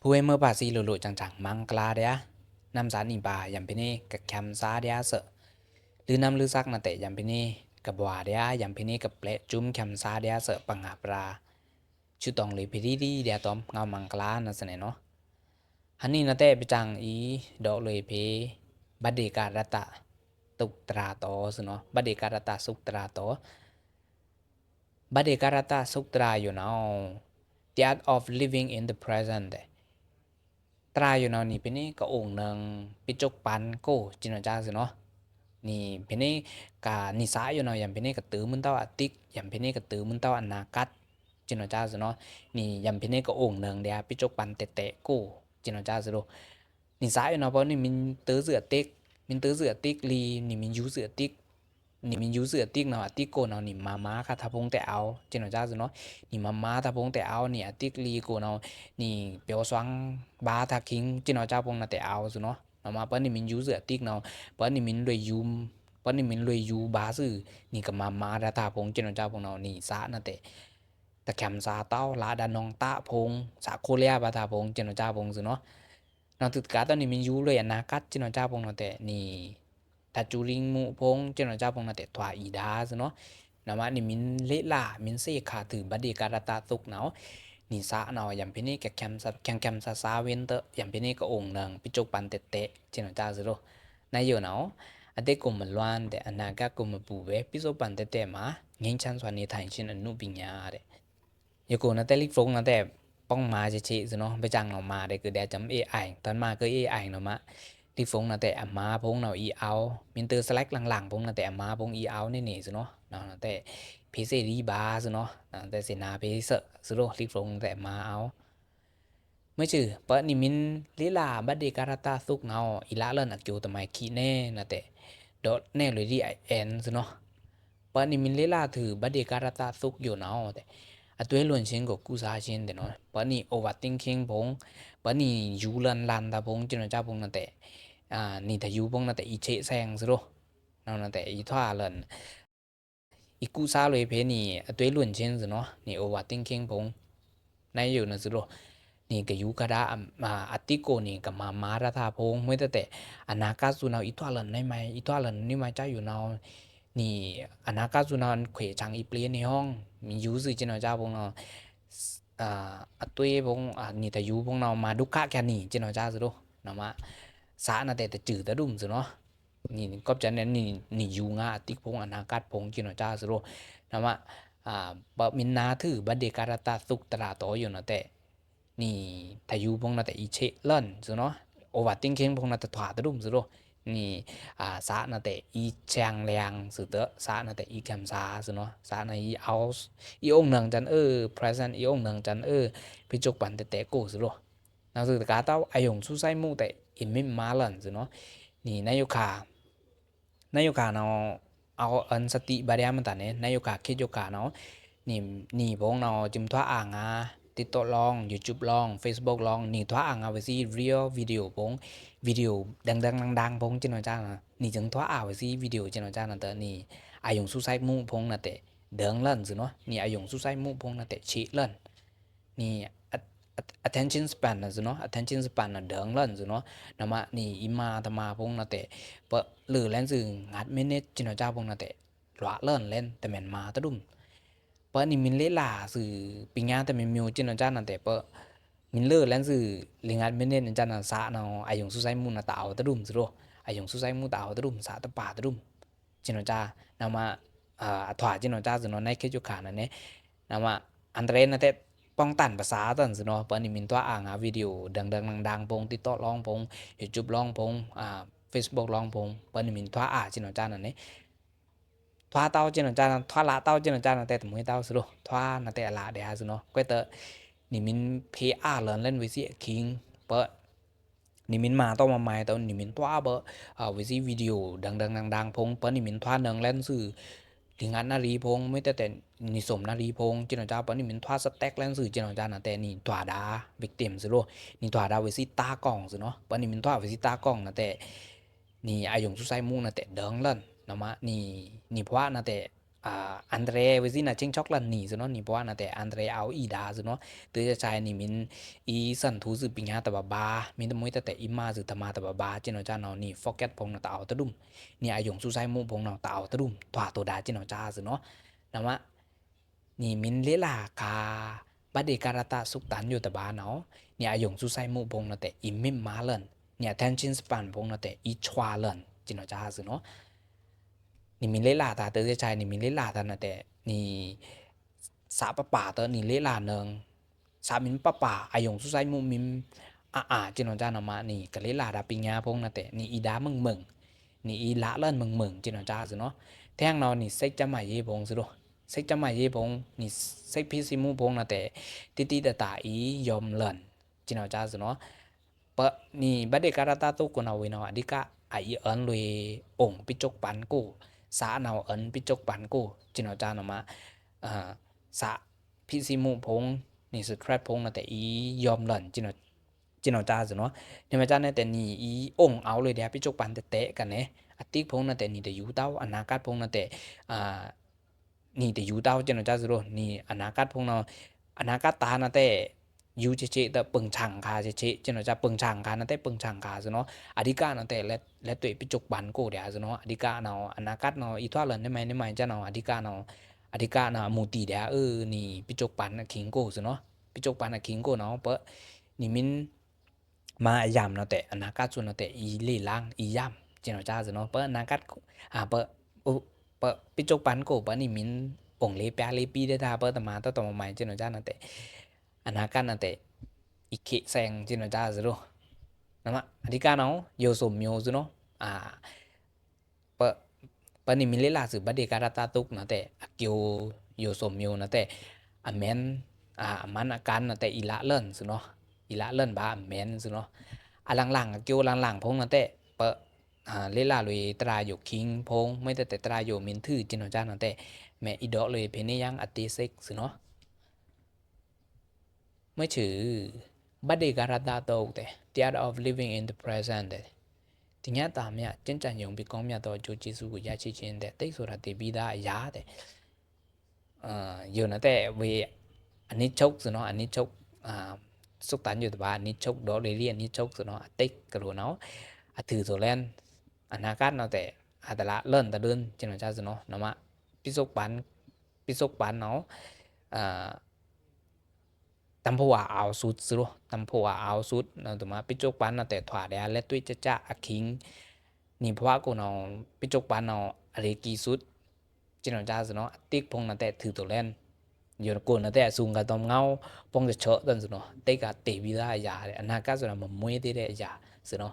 ผู้เมื่อป่าซีหลุๆจังๆมังกลาเดียนำสารอิบายำพินีกับแคมซาเดียเสหรือนำลือซักนาเตะยำพินีกับวาเดียยำพินีกับเปลจุ้มแคมซาเดียเสปังหาปลาชุดตองหรือพิธีดีเดียตอมเงามังกลานะเสนเนาะฮันนี่นาเตะไปจังอีดอกเลยเพบัดเดการตะตุกตราโตสเนาะบัดเดการตะสุกตราโตบัดเดการตะสุกตราอยู่เนาะ the art of living in the present ตราอยู่เนาะนี่เป็นนี่ก็องค์หนึ่งปิจกปันโก้จินจ้าสิเนาะนี่เป็นนี่กานิสาอยู่เนาะอย่างเป็นนี่ก็ตื้อมันเต้าอติกอย่างเป็นนี่ก็ตื้อมันเต้าอนาคตจินจ้าสิเนาะนี่อย่างเป็นนี่ก็องค์หนึ่งเดียปิจกปันเตะโก้จินจ้าสิโลนิสาอยู่เนาะเพราะนี่มันตื้อเสือติ๊กมันตื้อเสือติ๊กลีนี่มันยูเสือติ๊กนี่มันยูเสือติ๊กเนาะติ๊กโก้เนาะนี่มาค่ะทับพงแต่เอาจินจ้าสิเนาะนี่มาทับพงแต่เอานี่ติ๊กลีโก้เนาะ นี่表双巴他king chỉ nói cha bông là tại áo rồi nó mà bữa nay mình use ở tiếc nào bữa nay mình lười zoom bữa nay mình lười zoom bá sự ni cầm mà ra ta bông chỉ nói cha bông nào ni xã là tại ta kèm xã tao lá đàn nong ta bông xã Korea ba ta bông chỉ nói cha bông rồi nó thực cả tao ni mình use lười na cắt chỉ nói cha bông là tại ni ta chú ring mu bông chỉ nói cha bông là tại thoại ý đá rồi nó mà ni mình lệ lạ mình sẽ khả thử bắt đi cả ta tục nàoนิสาเนาะอย่างพี่นี่แกแคมซาเวนเตอร์อย่างพี่นี่ก็องค์หนึ่งพิจุปันเตะเจนจ้าสิโรนายอยู่เนาะอันเด็กกลุ่มมันล้วนแต่อนาคตกลุ่มมันปูเวพิจุปันเตะมาเงินชั้นส่วนนี้ถ่ายชินอนุปิญญาเดอยู่กูนะแต่ลิฟงนะแต่ป้องมาเฉยๆสิเนาะไปจังเนาะมาเด็กคือเดี๋ยวจำAI ตอนมาก็ AI เนาะมาลิฟงนะแต่มาพงเนาะอีเอามินเตอร์สแลกหลังๆพงนะแต่มาพงอีเอานี่สิเนาะเนาะแต่เพเซรีบาสิเนาะแต่เสนาเพเซสิโรลิฟงแต่มาเอาไม่ชื่อเปิดนิมินลิลาบัดเดการตาสุกเนาอีละเลินอักจูตะไมคีแน่นะแต่ดอแน่เลยดีไอแอนสิเนาะเปิดนิมินลิลาถือบัดเดการตาสุกอยู่เนาแต่အသွေးလွန်ခြင်းကိုကုစားခြင်းတဲ့နော်ဘာနီ overthinking ဘုံဘာနီယူလန်လန်တာဘုံကျွန်တော်ကြဘုံနဲ့တဲ့นี่ถ้ายูบงนะแต่อีเชแซงสิโรนั่นนะแต่อีท่าเลินอีกูซาเลยเพนี่ตัวลุ่นเช่นสิเนาะนี่โอวาติงคิงพงในอยู่นะสิโรนี่ก็ยูกระดาอติโกนี่กับมาราธาพงไม่แต่อนาคตสุนาอีท่าเลินได้ไหมอีท่าเลินนี่มาเจ้าอยู่นานี่อนาคตสุนาเขวจังอีเปลี่ยนในห้องมียูสิจินเอาเจ้าพงเนาะตัวพงนี่แต่ยูพงเนาะมาดุกะแค่นี่จินเอาเจ้าสิโรเนาะมาxã là để trừ tới đúng rồi nó nhìn có chân nên nhìn dù ngã tích phong anh cắt phong chỉ nó cha rồi nó mà bờ mình ná thử bờ đề karata suk tara toอยู่nóแต่นี่ถ้าอยู่phong nóแต่อีเชเล่นrồi nó overthinking phong nóแต่ถวาtới đúng rồiนี่xã làแต่อีแจงแรงสื่อเตอxã làแต่อีแคมซาrồi nó xã làอีเอาอีองหนึ่งจันpresent อีองหนึ่งจันพิจกปันแต่กูrồi nóสื่อการเต้าอายุสุไซมูแต่อินมิมาลันสิเนาะนี่นายกขาเนาะเอาอันสติบาริยามันแต่เนี่ยนายกขาคิดยกขาเนาะนี่พงเนาะจิมทั่วอ่างติดต่อลอง YouTube ลอง Facebook ลองนี่ทั่วอ่างไปสิเรียลวิดีโอพงวิดีโอดังพงจินวจ้านะนี่จึงทั่วอ่างไปสิวิดีโอจินวจ้านะแต่นี่อายุสุไซมูพงนะแต่เดิงเล่นสิเนาะนี่อายุสุไซมูพงนะแต่ชีเล่นนี่ attention span นะสิเนาะ attention span นะเดิงเล่นสิเนาะนะมานี่อิมาตมาพงนะแต่เปหรือเล่นซึ่งงัดเมเนจจินเจ้าพงนะแต่หลวเล่นเล่นแต่แมนมาตะดุมเปนี่มินเล่ล่าสื่อปิงยาแต่มินมิวจินเจ้านะแต่เปมินเลือเล่นสื่อลิงัดเมเนจจันนะสะเนาะอายุสุไซมูนะตาวตะดุมสิโรอายุสุไซมูตาวตะดุมสะตะป่าตะดุมจินจ้านะมาถวาจินจ้าสิเนาะในเคจุขานะเนี่ยนะมาอันเรนนะแต่ป้องตันภาษาตันสิเนาะเปิ้นนี่มินตัวอ่างวิดีโอดังพงติดต่อร้องพง YouTube ร้องพงFacebook ร้องพงเปิ้นนี่มินตัวจินจานั่นนี่ตัวเต้าจินจาตัวละเต้าจินจานั่นแต่ตมวยเต้าสิโลตัวนั่นแต่ละเดียสิเนาะก็เตอนี่มิน PR เล่นวิสิคิงเปิ้นนี่มินมาต้องมาใหม่ตอนนี่มินตัวเบวิสิวิดีโอดังพงเปิ้นนี่มินตัวหนึ่งเล่นสื่อถึงงานนารีพงไม่แต่นิสมนารีพงจินจ้าปนี่มันทวาสเต็กแล้วสื่อจินจ้านะแต่นี่ถวาดาวิกเต็มสิโลนี่ถวาดาเวสิตากล่องสิเนาะปนี่มันทวาเวสิตากล่องนะแต่นี่อายุสุไซมูนะแต่เดิงเล่นนะมะนี่เพราะนะแต่ Andre Vezina ching chok lan ni no ni bwa na te Andre au i da no tu ja chai ni min i san thu su pinya ta ba min ta moi ta te ima su ta ma ta ba chin no cha no ni forget phong na ta au ta dum ni ayong su sai mu phong na ta au ta dum twa to da chin no cha su no na ma ni min le la ka ba de karata suk tan yo ta ba no ni ayong su sai mu phong na te imim ma len ni attention span phong na te i chwa len chin no cha su no ni min le la ta te ja chai ni min le la ta na te ni sa pa ta ni le la nang sa min pa ayong su sai mu mim chin no cha na ma ni ka le la da pinya phong na te ni i da meng ni i la len meng chin no cha su no thang no ni sek cha ma ye phong su do sek cha ma ye phong ni sek pi si mu phong na te ti ta ta i yom len chin no cha su no pa ni ba de karata tu ko na we no adika ai ơn lui ong pi chok pan ko xã nào ấn pi chok pan ko chin no cha no ma xã pi si mu phong ni su trap phong na te i yom len chin no cha su no ni ma cha ne te ni i ong au le dia pi chok pan te kan ne atik phong na te ni te yu tao anakat phong na te ni te yu tao chin no cha su ro ni anakat phong no anakat ta na te yu che ta pung chang kha che chin no cha pung chang kha na te pung chang kha su no adika na te let tue pi chok pan ko dia su no adika no anakat no i thwa len ne mai cha no adika na muti dia ni pi chok pan na king ko su no pi chok pan na king ko no pa ni min ma yam no te anakat su no te i le lang i yam chin no cha su no pa anakat pa pi chok pan ko pa ni min ong le pya le pi de ta pa ta ma ta mai chin no cha na te anakat na te ikke seng chin no cha su ro na ma adika no yo som myo su no pa ni min le la su ba de karata tuk na te akyo yo som myo na te amen man akan na te ila len su no ila len ba amen su no lang akyo lang phong na te pa le la lui tra yo king phong mai te tra yo min thư chin no cha na te me i do lui pe ne yang ati sek su no mới chữ Badi Garata Tokte, the art of living in the present. Tinya tamya chencha yong bi kong mya to chu chi su ya chi chin de tai so ra te bi da ya de yo na te we ani chok so no ani chok suk tan yo ba ani chok do le ri ani chok so no tai ka ro no thử so len anakat no te atala len ta đơn chin no cha so no na ma pisok ban no tâm phua áo sút siro tâm phua áo sút na tuma pichok pan na te thwa de le tui cha aking ni phwa ko no pichok pan no are ki sút chin no cha no tik phong na te thử to len yo ko na te sung ga tom ngau phong de cho dan no te ka te bi da ya de anaka so na mo mwe te de ya so no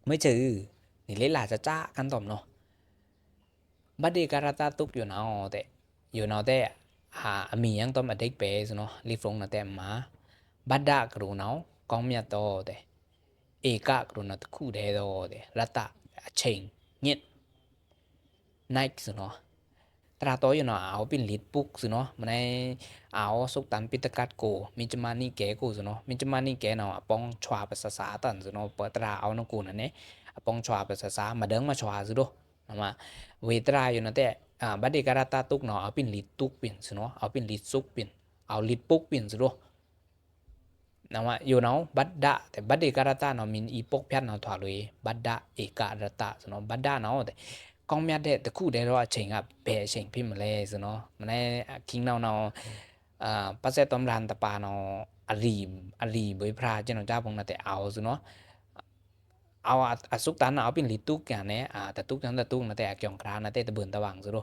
mới chữ ni le la cha kan tom no badi karata tuk yo na te mi yang tom adik pe so no li phong na te ma bada kru no kong mya to de eka kru na khu de do de rata a chain nyet night so no tra to yo no ao pin lit puk so no mane ao sok tan pitakat ko mi chamani ke ko so no mi chamani ke no apong chwa pa sa tan so no pa tra ao no ko na ne apong chwa pa sa ma dang ma chwa so do ma we tra yo na te ba de karata tuk no ao pin lit tuk pin so no ao pin lit suk pin ao lit puk pin so do na ma yo no badda te ba de karata no min i pok phat no thwa lui badda ekarata so no badda no te kong mya de ta khu de ro a chain ga be chain phim ma le so no mane king no pa se tom ran ta pa no ari boi phra chen no cha phong na te ao so no ao asuk tan ao pin lituk ya ne ta tuk na te kyong kra na te ta bun ta wang so ro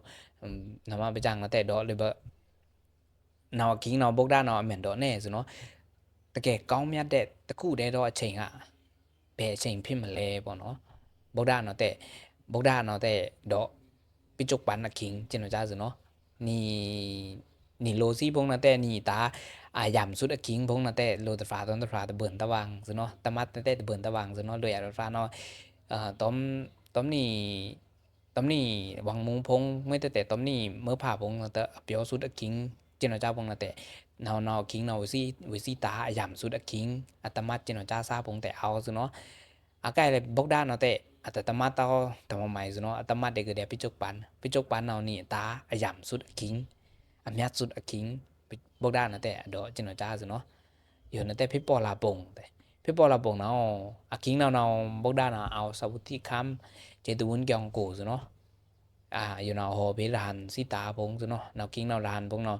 na ma be jang na te do le ba no king no bok da no men do ne so no ta ke kong mya de ta khu de ro a chain ga be chain phim ma le po no bok da no te do pi chok pan na king chen no cha so no ni lo si phong na te ni ta yam sut a king phong na te lo ta fra ta bun ta wang so no ta mat te ta bun ta wang so no lo ya fra no tom ni wang mung phong mai te tom ni mơ pha phong na te pyo sut a king chen no cha phong na te no king no we si ta yam sut a king atamat chen no cha sa phong te ao so no a kai le bok da no te อัตตะมาเตาตะมะไหมซุเนาะอัตตะมาเดกเดปิจกปันเนานี่ตาอะย่ํสุดอะคิงอะम्याดสุดอะคิงบกดานะแต่ดอจินอจาซุเนาะอยู่นะแต่พิปอลาปงแต่พิปอลาปงเนาอะคิงเนาบกดานะเอาสาวุธิคัมเจตุวุนกยองโกซุเนาะอยู่เนาโฮเบลานสิตาพงซุเนาะเนาคิงเนาลานพงเนา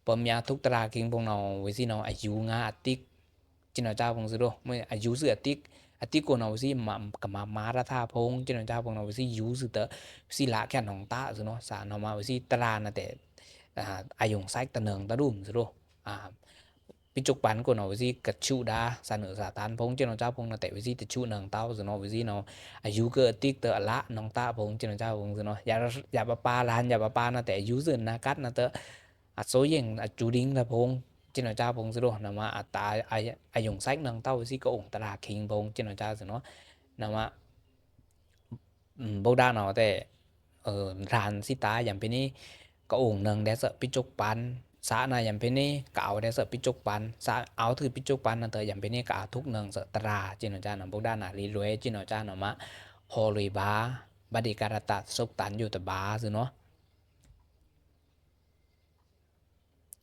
ปมยาทุกตราคิงพงเนาวิสิเนาอายุงาอติกจินอจาพงซุโดมื้ออายุสึอติกko na wisi ma maratha phong chino cha phong na wisi use the wisi la kyan hong ta su no sa no ma wisi tra na te ayong sai ta nang ta dum su do pichuk pan ko na wisi kachu da sa nu sa tan phong chino cha phong na te wisi te chu nang tao su no wisi no ayu ke tik te la nong ta phong chino cha phong su no ya pa lan ya pa na te use na kat na te so yeng chu ding la phongจินอจาพงซุโดนะมาอัตตาอายงไซนังเต้าสิก็องตราคิงพงจินอจาซุเนาะนะมาบกดาเนาะแต่รานสิตาอย่างเป็นนี้ก็องนึงแดสปิจกปันสานะอย่างเป็นนี้ก็เอาแดสปิจกปันสาเอาถือปิจกปันนั่นเตอย่างเป็นนี้ก็เอาทุกนึงสตราจินอจานะบกดานะลีรวยจินอจานะมาฮอริบาบดิการตะสุตันอยู่ตะบาซุเนาะ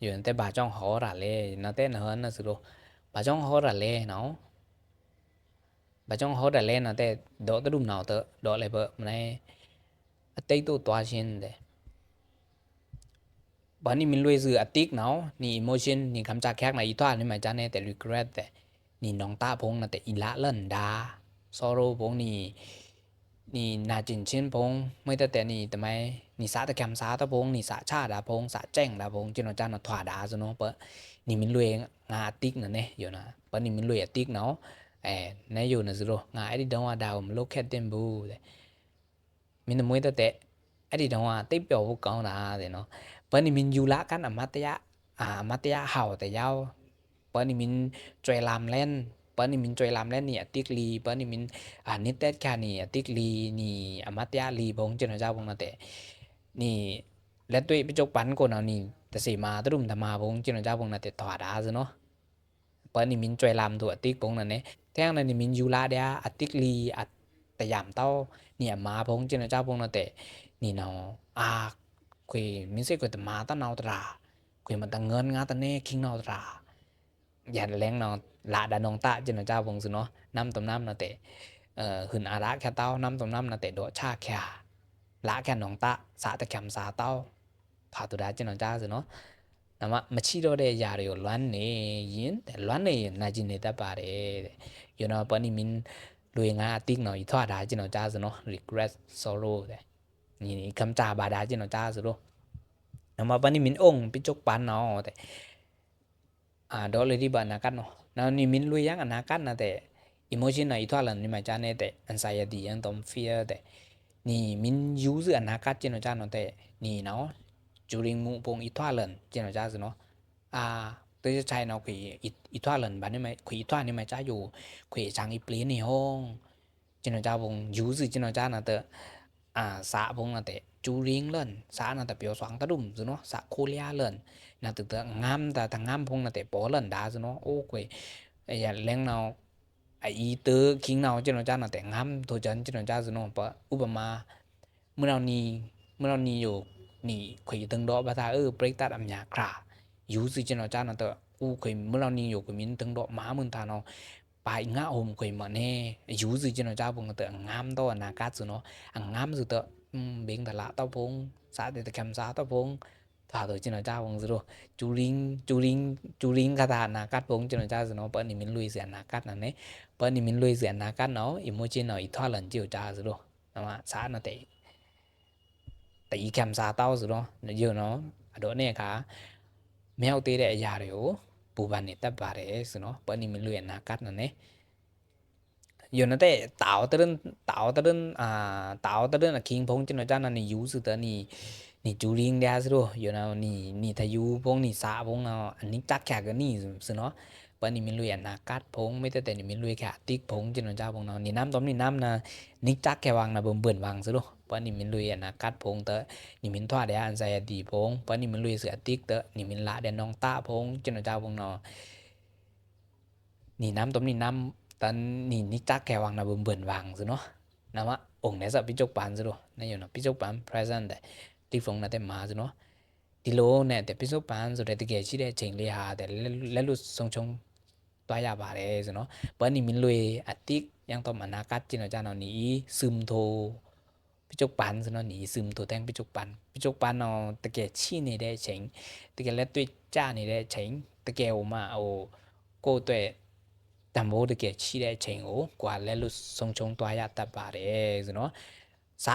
อยู่แต่บาจ้องหอระเลนะแต่นะนะสุโรบาจ้องหอระเลเนาะบาจ้องหอระเลนะแต่ดอตะดุมเนาเตดอเลยเบมในอติตุตัวชินเดบานี่มินลุยซื้ออติกเนาะนี่อีโมชันนี่คำจากแขกนะอีตวานี่หมายจาแน่แต่ regret แต่นี่น้องตาพงนะแต่อีละเลิ่นดา sorrow พงนี่นาจินชินพงไม่แต่นี่ทำไมนี่สาตะแคมสาตะพงนี่สาชาดาพงสาแจ้งดาพงจินอจานะถวาดาซุเนาะเปนี่มินลุยงาติกนะเนี่ยอยู่นะเปนี่มินลุยอติกเนาะในอยู่นะซุโรงาไอ้ดิดองว่าดาวมโลแคตเต็มบูมินมวยแต่ไอ้ดิดองว่าติเปียวบ่กองดาเนาะเปนี่มินอยู่ละกันอมัตยะมัตยะเห่าแต่ยาวเปนี่มินจวยลามเล่นpani min choi lam len ni atik li pani min nit tet kha ni atik li ni amatya li bong chen ja bong na te ni let tui pi chok pan ko na ni ta si ma ta dum ta ma bong chen ja bong na te thwa da zu no pani min choi lam tu atik bong na ne thang na ni min yu la dia atik li at ta yam tao ni ma bong chen ja bong na te ni no khui min se ko ta ma ta nau tra khui ma ta ngon nga ta ne king nau tra ya leng no la da nong taจินเจ้าพงซุเนาะนำตำนำนะแต่หึนอาระแค่เต้านำตำนำนะแต่ดอชาแค่ละแค่นองตะสาตะแคมสาเต้าพาตุดาจินเจ้าซุเนาะนะมะมะชิโดเดยาเรยล้วนนี่ยินแต่ล้วนนี่นาจินเนตะปาเรอยู่เนาะปะนี่มินลุยงาติ๊กเนาะอีทวาดาจินเจ้าซุเนาะ regret sorrow แต่นี่คำจาบาดาจินเจ้าซุโลนะมะปะนี่มินองปิจกปันเนาะแต่ดอเลยที่บานากันเนาะนะนี่มินลุยยังอนาคตนะแต่ emotion นะอีทวาลันนี่หมายจาเนี่ยแต่ anxiety ยังต้อง fear แต่นี่มิน use อนาคตจินอจาเนาะแต่นี่เนาะ during มุปงอีทวาลันจินอจาซุเนาะตัวจะใช้เนาะคุยอีทวาลันบัดนี้มั้ยคุยอีทวานี่หมายจาอยู่คุยจังอีปลีนี่ห้องจินอจาปง use จินอจานะแต่สะปงนะแต่ during เลิ่นสะนะแต่เปียวสวางตะดุมซุเนาะสะโคเลียเลิ่นนะตึกงามแต่ทางงามพงนะแต่ปอเลิ่นดาซุเนาะโอ้กวยอย่าแรงเนาะอีเตอคิงเนาจินอจานะแต่งามโทจันจินอจาซุเนาะปะอุปมาเมื่อเรานี่อยู่นี่คุยตึงดอกภาษาเปรกตัดอำญาคราอยู่สิจินอจานะแต่คุยเมื่อเรานี่อยู่คุยมินตึงดอกหมามึนตาเนาะปายงะโฮมคุยมาแน่อยู่สิจินอจาพงแต่งามตออนาคตซุเนาะงามสุดตะเบงตะละตะพงสาแต่ตะแคมสาตะพงถ้าตัวจินเจ้าพงซุโดจูริงคาถานากัดพงจินเจ้าซุเนาะปะนี่มินลุยเสียนากัดนั่นเนาะปะนี่มินลุยเสียนากัดเนาะอิโมจินเนาะอีทอลันจิวจ้าซุโดนะว่าสานะแต่อีแคมซาเต้าซุโดอยู่เนาะอดอเนี่ยค่ะแมวตีได้ยาเรโอปูบันนี่ตะบาเรซุเนาะปะนี่มินลุยนากัดนั่นเนาะอยู่นะแต่เต่าตะเดินคิงพงจินเจ้านั่นนี่อยู่ซุตะนี่จูริงเดียซุโดอยู่นะนี่ทายุพงนี่สาพงเนาะอันนี้จักแค่ก็นี่ซุเนาะปะนี่มินลุยอนาคตพงไม่แต่นี่มินลุยแค่ติ๊กพงจินเจ้าพงเนาะนี่น้ำต้มนี่น้ำนะนิจักแค่วางนะเบิ่นวางซุโดปะนี่มินลุยอนาคตพงเตนี่มินทวาเดอันไซดีพงปะนี่มินลุยเสือติ๊กเตนี่มินละเดนองตาพงจินเจ้าพงเนาะนี่น้ำต้มนี่น้ำตอนนี่นิจักแค่วางนะเบิ่นวางซุเนาะ那么องเนี่ยสับพิจกปันสิโรนั่นอยู่นะพิจกปัน present แต่ที่ฟงนั่นแต่มาสิเนาะဒီလိုနဲ့တဲ့ပြစ္ဆုတ်ပန်ဆိုတဲ့တကယ်ရှိတဲ့အချိန်လေးဟာတဲ့လက်လွတ်ဆုံးချုံသွားရပါတယ်ဆိုနော်ပန်နီမင်လွေအတိยังต้องมานากัดจินอาจารย์เอาหนีซึมโทพิจกปันซะเนาะหนีซึมโทแทงพิจกปันเอาตะเกียชี้นี่ได้เฉิงตะเกียและตัวจ้านี่ได้เฉิงตะเกียมาเอาโกตัวတံမိုးတကယ်ချီတဲ့အချိန်ကိုကွာလဲလို့ဆုံချုံသွားရတတ်ပါတယ်ဆိုတော့စ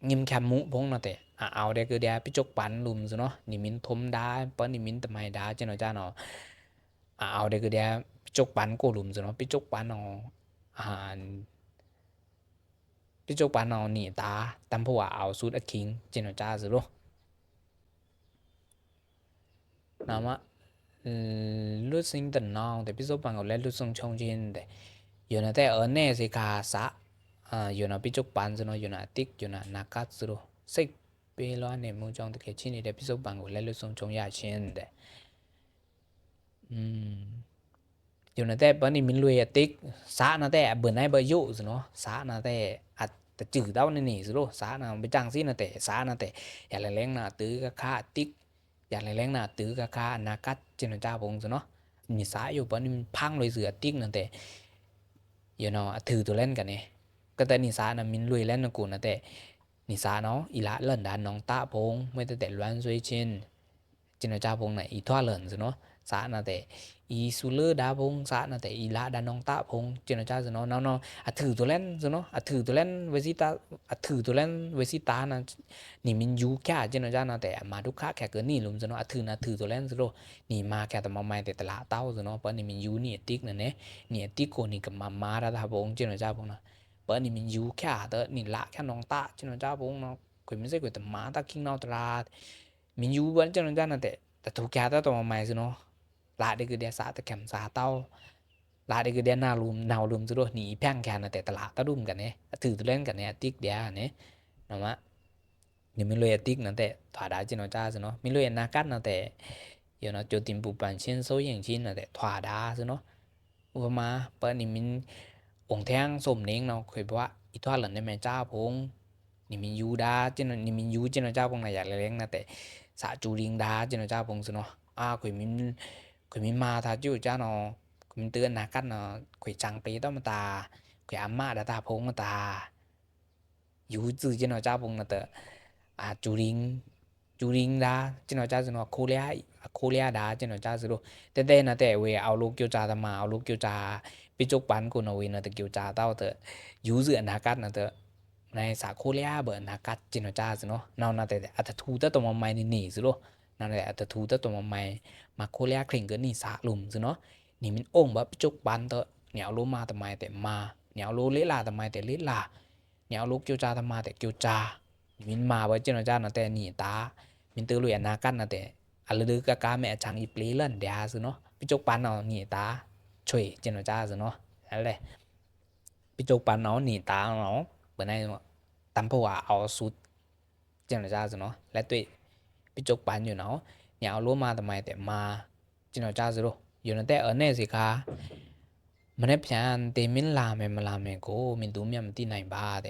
ငင်ခံမှုဘုံတော့တဲ့เอาได้คือเดียพิจกปันลุมสิเนาะนี่มินทมดาเปิ้นนี่มินตะไมดาเจ้าเนาะจ้าเนาะเอาได้คือเดียพิจกปันโกลุมสิเนาะพิจกปันเอาพิจกปันเอานี่ตาตำผัวเอาสูตรอคิงเจ้าเนาะจ้าสิโลนะมะลุสิงตะนองแต่พิจกปันเอาและลุสงชงจินแต่อยู่นะแต่แน่สิกาสะอยู่นะพิจกปันสิเนาะอยู่นะติ๊กอยู่นะนากัดสิโลစိတ်ပေးလွှမ်းနေမှုကြောင့်တကယ်ချင်းနေတဲ့ပြစ္ဆုတ်ပံကိုလက်လွတ်ဆုံးချုံရခြင်းတဲ့อยู่นะแต่ปนี่มินลุยติ๊กสานะแต่เบิ่นให้บ่ยุสิเนาะสานะแต่อัดแต่จื้อเต้านี่สิโลสานะไปจังซี่นะแต่สานะแต่อย่าแรงๆนะตื้อกะค่าติ๊กอย่าแรงๆนะตื้อกะค่านากัดจินจ้าพงสิเนาะนี่สาอยู่ปนี่พังเลยเสือติ๊กนั่นแต่อยู่เนาะถือตัวเล่นกันนี่ก็แต่นี่สานะมินลุยเล่นนะกูนะแต่นี่สาเนาะอีละเล่นดานน้องตาพงไม่แต่ล้วนซวยชินจินจ้าพงไหนอีทั่วเล่นสิเนาะสานะแต่อีซูเลอร์ดาพงสานะแต่อีละดานน้องตาพงจินจ้าสิเนาะเนาะถือตัวเล่นสิเนาะถือตัวเล่นเวสิตาถือตัวเล่นเวสิตานะนี่มินยูแค่จินจ้านะแต่มาทุกข้าแค่เกินนี่ลุมสิเนาะถือนะถือตัวเล่นสิโลนี่มาแค่แต่มาไม่แต่ตลาดเต้าสิเนาะเพราะนี่มินยูนี่ติ๊กนั่นเนี่ยนี่ติ๊กโกนี่กับมาดาทาพงจินจ้าพงนะเพราะนี่มินยูแค่แต่นี่ละแค่น้องตาจินจ้าพงเนาะคุยไม่ใช่คุยแต่มาตาคิงนอตลาดมินยูวันจินจ้านะแต่ถูกแค่แต่ตัวมาไม่สิเนาะละได้คือเดียสาตะแคมสาเต้าละได้คือเดียนาลุมนาวลุมซะด้วยหนีแพ่งแค่นะแต่ตลาดตะดุมกันเนี่ยถือตัวเล่นกันเนี่ยติ๊กเดียเนี่ยนะมะนี่ไม่เลยติ๊กนั่นแต่ถอดได้จินจ้าสิเนาะไม่เลยนากัดนั่นแต่อยู่เนาะจุดติมปูปันเช่นโซ่อย่างชิ้นนั่นแต่ถอดได้สิเนาะอุปมาเปิดนี่มินองแท่งสมเน้งเนาะเคยบอกว่าอีทอดหลังในแม่เจ้าพงนี่มินยูดาจินนี่มินยูจินเจ้าพงน่ะอยากเลี้ยงนะแต่สะจูริงดาจินเจ้าพงสิเนาะคุยมินมาทาจูจ้าเนาะคุยมินเตือนนากัดเนาะคุยจังปีต้องมาตาคุยอาม่าดาตาพงมาตาอยู่จื้อจินเจ้าพงนะแต่จูริงดาจินเจ้าสิเนาะโคเลียดาจินเจ้าสิโลแต่นะแต่เวเอาลูกเกี่ยวจาตมาเอาลูกเกี่ยวจาปิจกปันกูนเอาเวนะแต่เกี่ยวจาเต้าแต่อยู่เสือนากัดนะแต่ในสาโคเลียเบอร์นากัดจินจ้าสิเนาะนานะแต่อัตทูตะตัวมาไม่นี่สิโลนั่นแหละอัตทูตะตัวมาไม่มาโคเลียคลิงก็นี่สาลุมสิเนาะนี่มันองแบบปิจกปันเตะเหนียวรู้มาทำไมแต่มาเหนียวรู้เละลาทำไมแต่เละลาเหนียวรู้เกี่ยวจาทำไมแต่เกี่ยวจามินมาไว้จินจ้านะแต่นี่ตามินตือลุยนากัดนะแต่อะไรดื้อกะกาแม่จังอีเปลี่ยนเดียสิเนาะปิจกปันเนาะนี่ตาช่วยจินจ้าสิเนาะนั่นแหละปิจกปันเนาะนี่ตาเนาะเบอร์ไหนตำผัวเอาสุดเจ้าหน้าจ้าสิเนาะและตัวพิจกปันอยู่เนาะอย่าเอารู้มาทำไมแต่มาเจ้าหน้าจ้าสิโลอยู่นั่นแต่เนี่ยสิคะมันเนี่ยพี่อันเตมินลาเมมาลาเมโกมินตูมีมันที่ไหนบ้าเด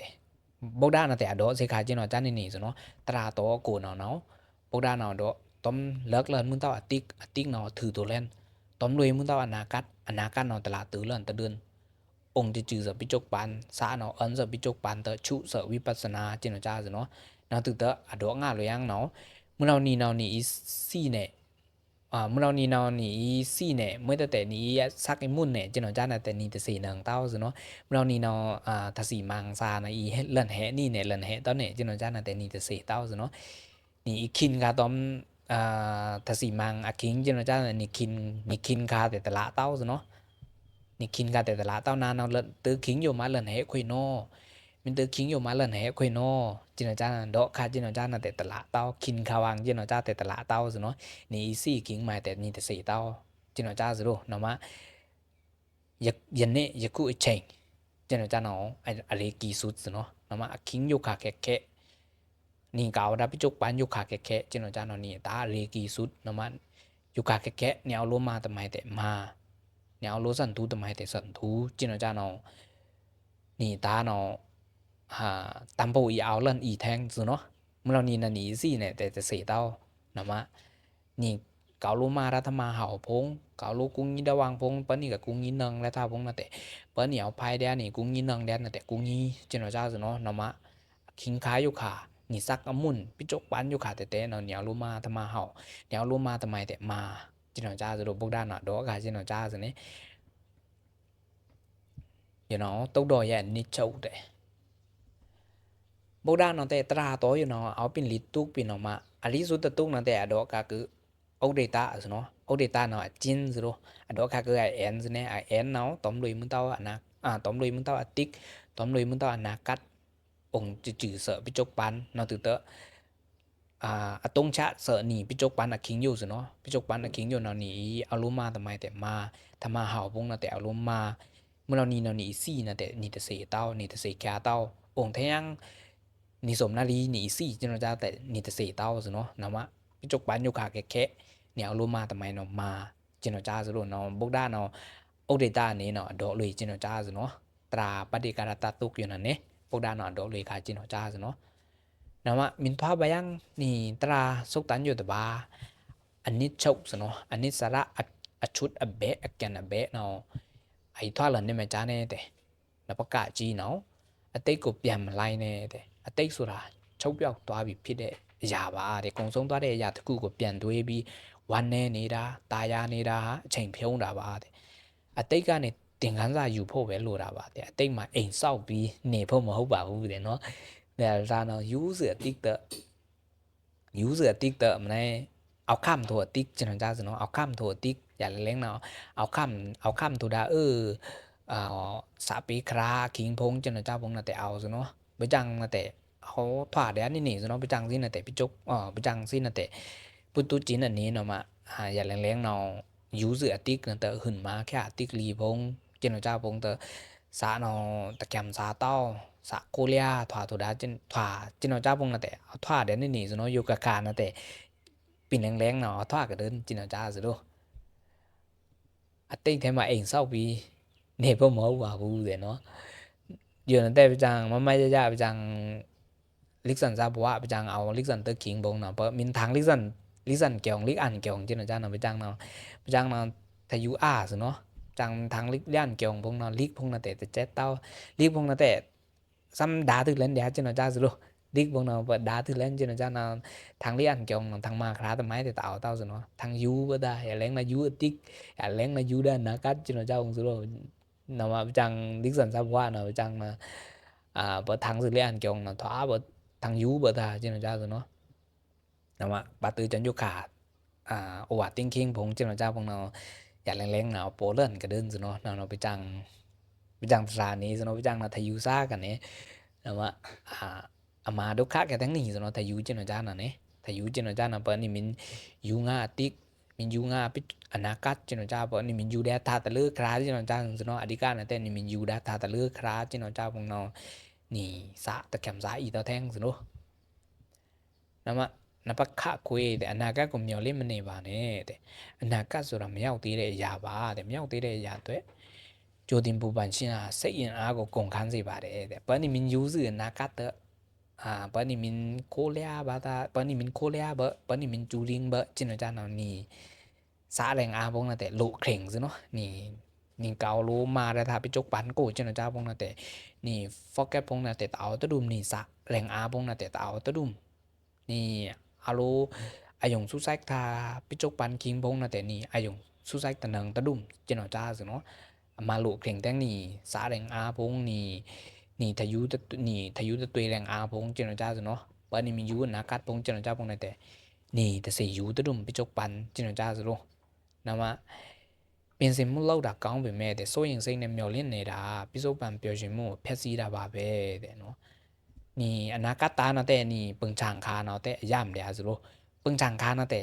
บอกได้นะแต่อดอสิคะเจ้าหน้าจ้านี่สิเนาะตราโตกูเนาะบอกได้เนาะดอต้มเลิกเล่นมึงเต้าอติกเนาะถือตัวเล่นต้มรวยมึงเต้าอนากัดเนาะตลาดตื้อเล่นตะเดือนองค์จะจือพิจกปันสาเนาะอันพิจกปันเตชุเสวิปัสนาเจ้าหน้าจ้าสิเนาะนาตึกเตออดอกงาเลยยังเนาะเมื่อเรานี่ซี่เนี่ยเมื่อเรานี่ซี่เนี่ยเมื่อแต่นี้ซักไอ้มุ่นเนี่ยเจ้าหน้าจ้าแต่นี่แต่สี่หนังเต้าสิเนาะเมื่อเรานี่ถ้าสี่มังซานะอีเล่นแห่นี่เนี่ยเล่นแห่ตอนเนี่ยเจ้าหน้าจ้าแต่นี่แต่สี่เต้าสิเนาะนี่คินกาตอมถ้าสี่มังอาคิงเจ้าหน้าจ้านี่คินคาแต่ตละเต้าสิเนาะนี่คินกาแต่ตละเต้านานเราเล่นตื้อคิงอยู่มาเล่นแห่คุยโนmình từ khiếnอยู่มาเล่นแห่คุยโนจินจ้าดอกคาจินจ้าน่ะแต่ตลาดเต้าคินขาวางจินจ้าแต่ตลาดเต้าสิเนาะนี่สี่คิงมาแต่นี่แต่สี่เต้าจินจ้าสิโลเนาะมายันเนี่ยยักกู้เชงจินจ้าเนาะอะไรกี่สุดสิเนาะเนาะมาคิงอยู่ขาแค่นี่เก่าดับพิจกปันอยู่ขาแค่จินจ้าเนาะนี่ตาอะไรกี่สุดเนาะมาอยู่ขาแค่เนี่ยเอาลมาทำไมแต่มาเนี่ยเอาลสันทูทำไมแต่สันทูจินจ้าเนาะนี่ตาเนาะ担保伊后人伊听是喏มื่อนี้นะนี่สิเนี่ยแต่จะเสียเต้านะมะนี่เกาลูมารัฐมาเห่าพงเกาลูกุ้งยีดะวางพงปะนี่ก็กุ้งยีนังและท่าพงนะแต่ปะนี่เอาภายแดนนี่กุ้งยีนังแดนนะแต่กุ้งยีเจนเจ้าสิเนาะนะมะคิงคายอยู่ค่ะนี่ซักอมุนปิจกปันอยู่ค่ะแต่เนาะเหนียวลูมาธรรมาเห่าเหนียวลูมาทำไมแต่มาเจนเจ้าสิโดพวกด้านน่ะดอกค่ะเจนเจ้าสินี่you know ตกดอยอย่างนี้เจ้าแต่บกด้านนั่นแต่ตราตัวอยู่เนาะเอาเป็นลิตุกเป็นออกมาอันนี้สุดตุกนั่นแต่อดอกก็คือเอาเดต้าสิเนาะเอาเดต้าเนาะจินสิโรอดอกก็คือไอแอนสิเนี่ยไอแอนเนาะต้มลุยมึงเต้าอันนะต้มลุยมึงเต้าอติกต้มลุยมึงเต้าอนากัดองจื่อๆเสอปิจกปันเนาะตึเตอตงชะเสอนี่ปิจกปันคิงอยู่สิเนาะปิจกปันคิงอยู่เนาะนี่เอาลุมาทำไมแต่มาทำมาเห่าพงนะแต่เอาลุมาเมื่อเรานี่เนาะนี่ซี่นะแต่นี่แต่เสเต้านี่แต่เสแคเต้าองแทงนี่สมนาลีนี่ซี่จนเราจะแต่นี่แต่เสเต้าสิเนาะนะมะปิจกปันอยู่ขาแค่เนี่ยเอาลุมาทำไมเนาะมาจนเราจะสิโลเนาะบกด้านเนาะโอเดต้านี่เนาะดอกเลยจนเราจะสิเนาะตราปฏิการตาตุกอยู่นั่นเด้บกด้านเนาะดอกเลยค่ะจนเราจะสิเนาะนะมะมินทวาบายังนี่ตราสุกตันอยู่ตะบาอันนี้ชกสิเนาะอันนี้สาระอชุดอเบะแกนอเบะเนาะไอ้ทว่าหลันนี่แม่จ้าแน่แต่แล้วประกาศจีเนาะအတိတ်ကိုပြန်မလိုက်နဲ့တဲ့အတိတ်ဆိုတာချုပ်ပြောက်သွားပြီဖြစ်တဲ့အရာပါတဲ့ကုံဆုံးသွားတဲ့အရာတစ်ခုကိုပြန်တွေးပြီးဝမ်းနေနေတာတာယာနေတာဟာအချိန်ဖြုံးတာပါတဲ့အတိတ်ကနေသင်ခန်းစာယူဖို့ပဲလိုတာပါတဲ့အတိတ်မှာအိမ်ဆောက်ပြီးနေဖို့မဟုတ်ပါဘူးတဲ့เนาะแต่เราเนาะยูเสือติ๊กเตอมันได้เอาข้ามโทติ๊กจังจ้าสิเนาะเอาข้ามโทติ๊กอย่าเล็งเนาะเอาข้ามโทดาสาปีคราคิงพงจังจ้าพงน่ะแต่เอาสิเนาะไปจังน่ะแต่เขาถวาแดนนี่สิเนาะไปจังสิน่ะแต่พี่จกไปจังสิน่ะแต่ปุตุจินอันนี้เนาะมาอย่าเล็งเนาะยูเสือติ๊กน่ะแต่หึนมาแค่ติ๊กลีพงจังจ้าพงแต่สาเนาะตะแกมสาเต้าสะโคเลียถวาโทดาจินถวาจินจ้าพงน่ะแต่เอาถวาแดนนี่สิเนาะอยู่กับการน่ะแต่ปิ่นแรงๆเนาะถวาก็เดินจินจ้าสิโดအတိတ်ထဲမှာအိမ်ဆောက်ပြီးနေဖို့မဟုတ်ပါဘူးတဲ့เนาะอยู่นั่นแต่ไปจังมาๆยะๆไปจังลิกสันซาบวะไปจังเอาลิกสันเตอร์คิงบงเนาะเพราะมินทางลิกสันเกียงลิกอันเกียงจินจ้าเนาะไปจังเนาะทายูอาซะเนาะจังทางลิกย่านเกียงพงเนาะลิกพงน่ะแต่เจ็ดเต้าลิกพงน่ะแต่ซ้ำดาตึกเล่นเดียจินจ้าซะโลลิกพงเนาะเปิดดาตึกเล่นจินจ้าเนาะทางลิอันเกียงทางมาคราตะไม้แต่เต้าซะเนาะทางยูบ่ได้อย่าแรงนะยูติ๊กอย่าแรงนะยูด้านนะกัดจินจ้าองซะโลเนาะไปจังลิกสันซาบวะเนาะไปจังนะบthắng dữ liền kiểu nó thỏa bờ thằng yu bờ ta trên nó rồi nó mà bà tư chân vô cả overthinking ผมtrên nó phong nó อย่าแรงๆเนาะโปเลิ่นก็เดินซะเนาะเราไปจังภาษานี้ซะเนาะไปจังนะทายุซากันเนี่ยนะว่าอามาดุคะแกทั้งนี้ซะเนาะทายุtrên nóน่ะเนี่ยทายุtrên nóน่ะเปิ้นนี่มินยูงาติกมินยูงาปิอนากัดtrên nóเปิ้นนี่มินยูแดทาตะลือคราtrên nóซะเนาะอธิการนะแต่นี่มินยูแดทาตะลือคราtrên nóของเรานี่สะตะแคมสาอีตาแท่งซะเนาะนะมะနပခခွေးတဲ့အနာဂတ်ကိုမျှော်လင့်မနေပါနဲ့တဲ့အနာဂတ်ဆိုတာမရောက်သေးတဲ့အရာပါတဲ့မရောက်သေးတဲ့အရာတွေကြိုတင်ပူပန်ရှင်းတာစိတ်အင်အားကိုကုန်ခန်းစေပါတယ်တဲ့ပဏိမင်ယူစုအနာဂတ်ပဏိမင်ကိုလျာဘာသာပဏိမင်ကိုလျာဘပဏိမင်จูริงบจินจานานี่สาแรงอาพงนะแต่โลเข่งซิเนาะนี่เกาโลมาได้ถ้าไปจกปันโกจินจาพงนะแต่นี่ฟอกแกพงนะแต่เตาตะดุมนี่สะแรงอาพงนะแต่เตาตะดุมนี่อาโลอายงสุไซกทาปิจกปันคิงพงนะแต่นี่อายงสุไซกตะนังตะดุมจินจาซิเนาะมาโลเข่งแตงนี่สาแรงอาพงนี่ทายุตะตุยแรงอาพงจินจาซิเนาะปะนี่มียูนากัดพงจินจาพงนะแต่นี่แต่สิยูตะดุมปิจกปันจินจาซิโลนะว่าပြင်ဆင်မှုလောက်တာကောင်းပေမဲ့တဲ့စိုးရင်စိတ်နဲ့မျောလင့်နေတာပြစ္ဆုတ်ပံပျော်ရွှင်မှုဖျက်ဆီးတာပါပဲတဲ့เนาะนี่อนาคตานะแต่นี่ปึงช่างคาเนาะแต่ย่ำเดียซิโลปึงช่างคานะแต่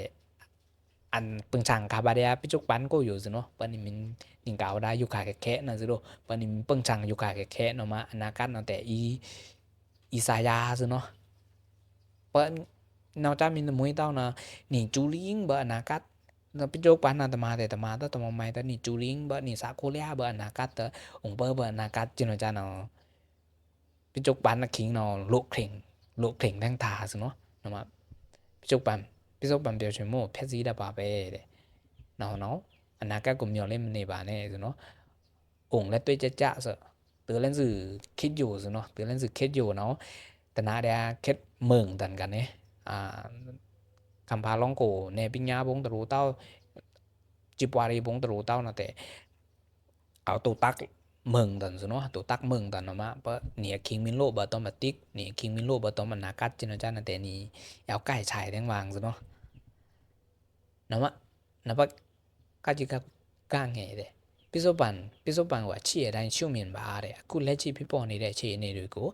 อันปึงช่างคาบาเดียปิจุกปันก็อยู่ซิเนาะปะนี่มินนิงกาวได้อยู่ขาแค่นะซิโลปะนี่ปึงช่างอยู่ขาแค่เนาะมาอนาคตเนาะแต่อีสายาซิเนาะปะนอกจากมินมุ้ยเต้านะนี่จูลิงบ่อนาคตเราไปโจกปันตมาแต่ตมาตมาใหม่ตนี่จูลิงบ่นี่สาโคเลียบ่อนาคตองเปอบ่อนาคตจินจาเนาะ พิจกปันนะคิงเนาะโลเคร่งทั้งทาสิเนาะนะมาพิจกปันเปียวชโมเพชรซีดาบาเป้เนาะเนาะอันนั้นก็กลุ่มยอเล่มในบาเนี่ยสิเนาะองค์และตัวจะเสอะตัวเล่นสื่อคิดอยู่สิเนาะตัวเล่นสื่อคิดอยู่เนาะแต่นาเดียคิดเมืองตันกันเนี่ยคำพาลองโกในปิญญาบงตรูเต้าจิบวารีบงตรูเต้านะแต่เอาตัวตักเมืองตันสิเนาะตัวตักเมืองตันเนาะมาเพราะเนี่ยคิงมินโลบอตอมาติกเนี่ยคิงมินโลบอตอมันนากัดจินจ้านะแต่นี่เอาใกล้ชายแทงวางสิเนาะนะมะนะปะกาจิกก้างไงเด้พิโซปันว่าชี้อะไรชุ่มเมียนบ้าเด้กูเล่ชี้พี่ปอนี่ได้ชี้นี่ดูกู